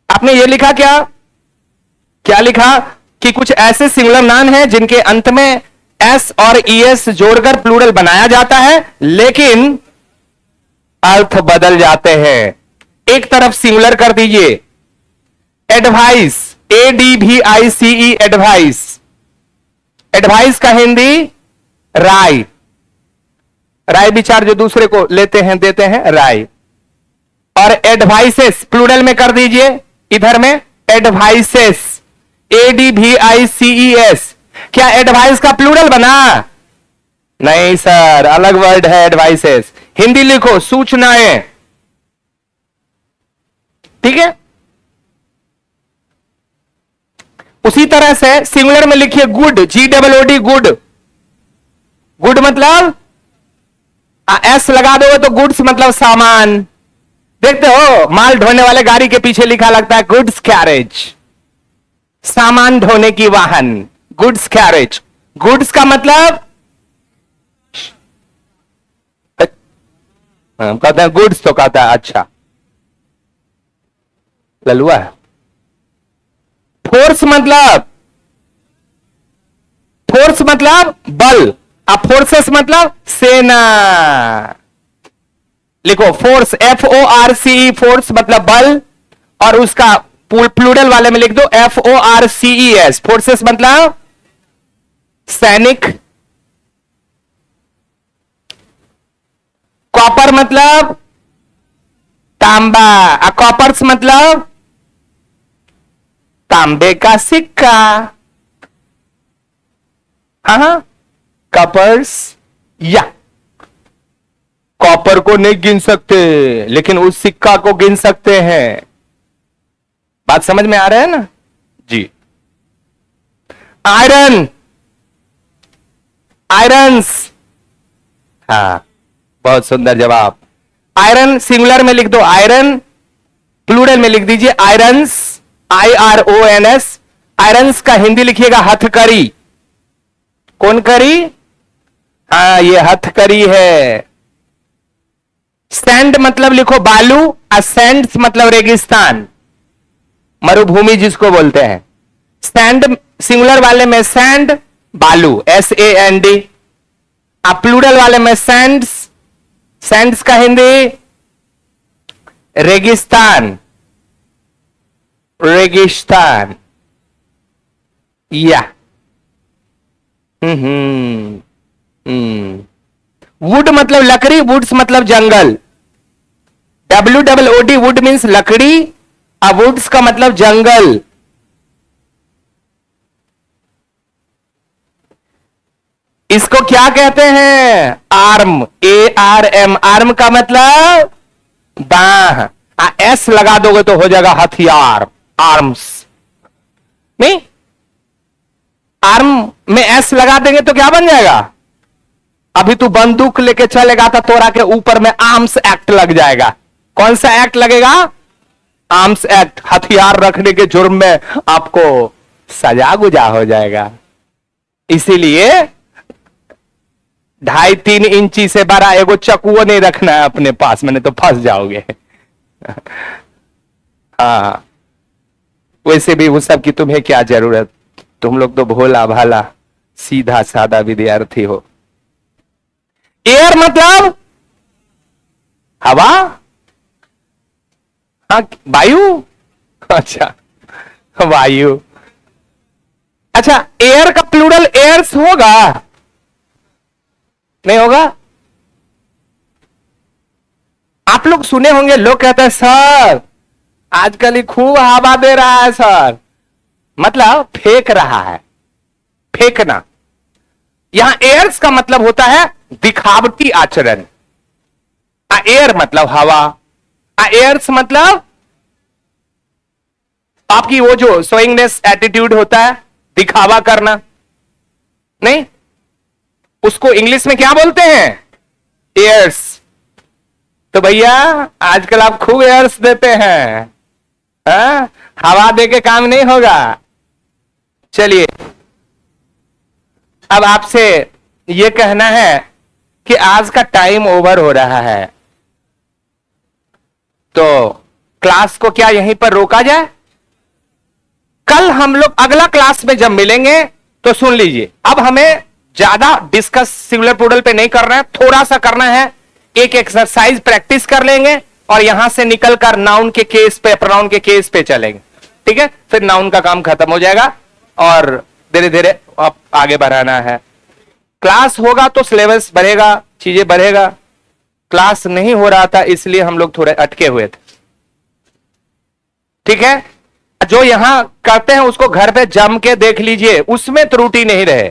आपने ये लिखा क्या लिखा कि कुछ ऐसे सिंगुलर नाउन हैं जिनके अंत में एस और ईएस जोड़कर प्लूरल बनाया जाता है, लेकिन अर्थ बदल जाते हैं। एक तरफ सिंगुलर कर दीजिए, एडवाइस, ADVICE, एडवाइस। एडवाइस का हिंदी राय, राय विचार जो दूसरे को लेते हैं देते हैं, राय। और एडवाइसेस प्लूरल में कर दीजिए, इधर में एडवाइसेस, ADVICES। क्या एडवाइस का प्लूरल बना? नहीं सर, अलग वर्ड है एडवाइसेस। हिंदी लिखो सूचनाएं, ठीक है। उसी तरह से सिंगुलर में लिखिए गुड, GOOD, गुड। गुड मतलब एस लगा दोगे तो गुड्स मतलब सामान। देखते हो माल ढोने वाले गाड़ी के पीछे लिखा लगता है गुड्स कैरेज, सामान ढोने की वाहन, गुड्स कैरेज। गुड्स का मतलब कहते हैं गुड्स, तो कहता है अच्छा ललुआ है। फोर्स मतलब बल, अब फोर्सेस मतलब सेना। लिखो फोर्स, FORCE, फोर्स मतलब बल, और उसका प्लूरल वाले में लिख दो FORCES, फोर्सेस मतलब सैनिक। कॉपर मतलब तांबा, कॉपर्स मतलब तांबे का सिक्का। हाँ, कॉपर्स, या कॉपर को नहीं गिन सकते लेकिन उस सिक्का को गिन सकते हैं। बात समझ में आ रहा है ना जी। आयरन, आयरन्स, हाँ बहुत सुंदर जवाब। आयरन सिंगुलर में लिख दो आयरन, प्लूरल में लिख दीजिए आयरन्स, IRONS। आयरन्स का हिंदी लिखिएगा हथकड़ी। कौन करी? हाँ ये हथकड़ी है। सैंड मतलब लिखो बालू, सैंड्स मतलब रेगिस्तान। मरुभूमि जिसको बोलते हैं। सैंड सिंगुलर वाले में सैंड, बालू, SAND। आप प्लूरल वाले में सैंड्स, सैंड्स का हिंदी रेगिस्तान, रेगिस्तान। या वुड मतलब लकड़ी, वुड्स मतलब जंगल। WOOD, वुड मीन्स लकड़ी, और वुड्स का मतलब जंगल। इसको क्या कहते हैं? Arm, ARM। आर्म का मतलब बाह। S लगा दोगे तो हो जाएगा हथियार, आर्म्स। नहीं, आर्म में S लगा देंगे तो क्या बन जाएगा? अभी तू बंदूक लेके चलेगा तो तोरा के ऊपर में आर्म्स एक्ट लग जाएगा। कौन सा एक्ट लगेगा? Arms act. हथियार रखने के जुर्म में आपको सजा गुजा हो जाएगा। इसीलिए 2.5-3 इंची से बड़ा एगो चकुओ नहीं रखना है अपने पास, मैंने तो फंस जाओगे। हाँ, वैसे भी उस सब की तुम्हें क्या जरूरत, तुम लोग तो भोला भाला सीधा सादा विद्यार्थी हो। एयर मतलब हवा, हाँ, वायु। अच्छा, वायु। अच्छा, एयर का प्लूरल एयर्स होगा? नहीं होगा? आप लोग सुने होंगे, लोग कहते हैं सर आजकल ही खूब हवा दे रहा है सर, मतलब फेंक रहा है, फेंकना। यहां एयर्स का मतलब होता है दिखावटी आचरण। एयर मतलब हवा, एयर्स मतलब आपकी वो जो शोइंगनेस एटीट्यूड होता है, दिखावा करना। नहीं, उसको इंग्लिश में क्या बोलते हैं? एयर्स। तो भैया आजकल आप खूब एयर्स देते हैं, हाँ? हवा दे के काम नहीं होगा। चलिए, अब आपसे यह कहना है कि आज का टाइम ओवर हो रहा है, तो क्लास को क्या यहीं पर रोका जाए? कल हम लोग अगला क्लास में जब मिलेंगे तो सुन लीजिए, अब हमें ज्यादा डिस्कस सिंगुलर प्लूरल पे नहीं करना है, थोड़ा सा करना है। एक एक्सरसाइज प्रैक्टिस कर लेंगे और यहां से निकलकर नाउन के केस पे, प्रोनाउन के केस पे चलेंगे। ठीक है, फिर नाउन का काम खत्म हो जाएगा और धीरे धीरे आप आगे बढ़ाना है। क्लास होगा तो सिलेबस बढ़ेगा, चीजें बढ़ेगा। क्लास नहीं हो रहा था इसलिए हम लोग थोड़े अटके हुए थे। ठीक है, जो यहां करते हैं उसको घर पे जम के देख लीजिए, उसमें त्रुटि नहीं रहे,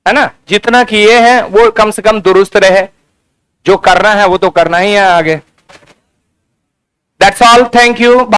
है ना? जितना किए हैं वो कम से कम दुरुस्त रहे। जो करना है वो तो करना ही है आगे। That's all, thank you.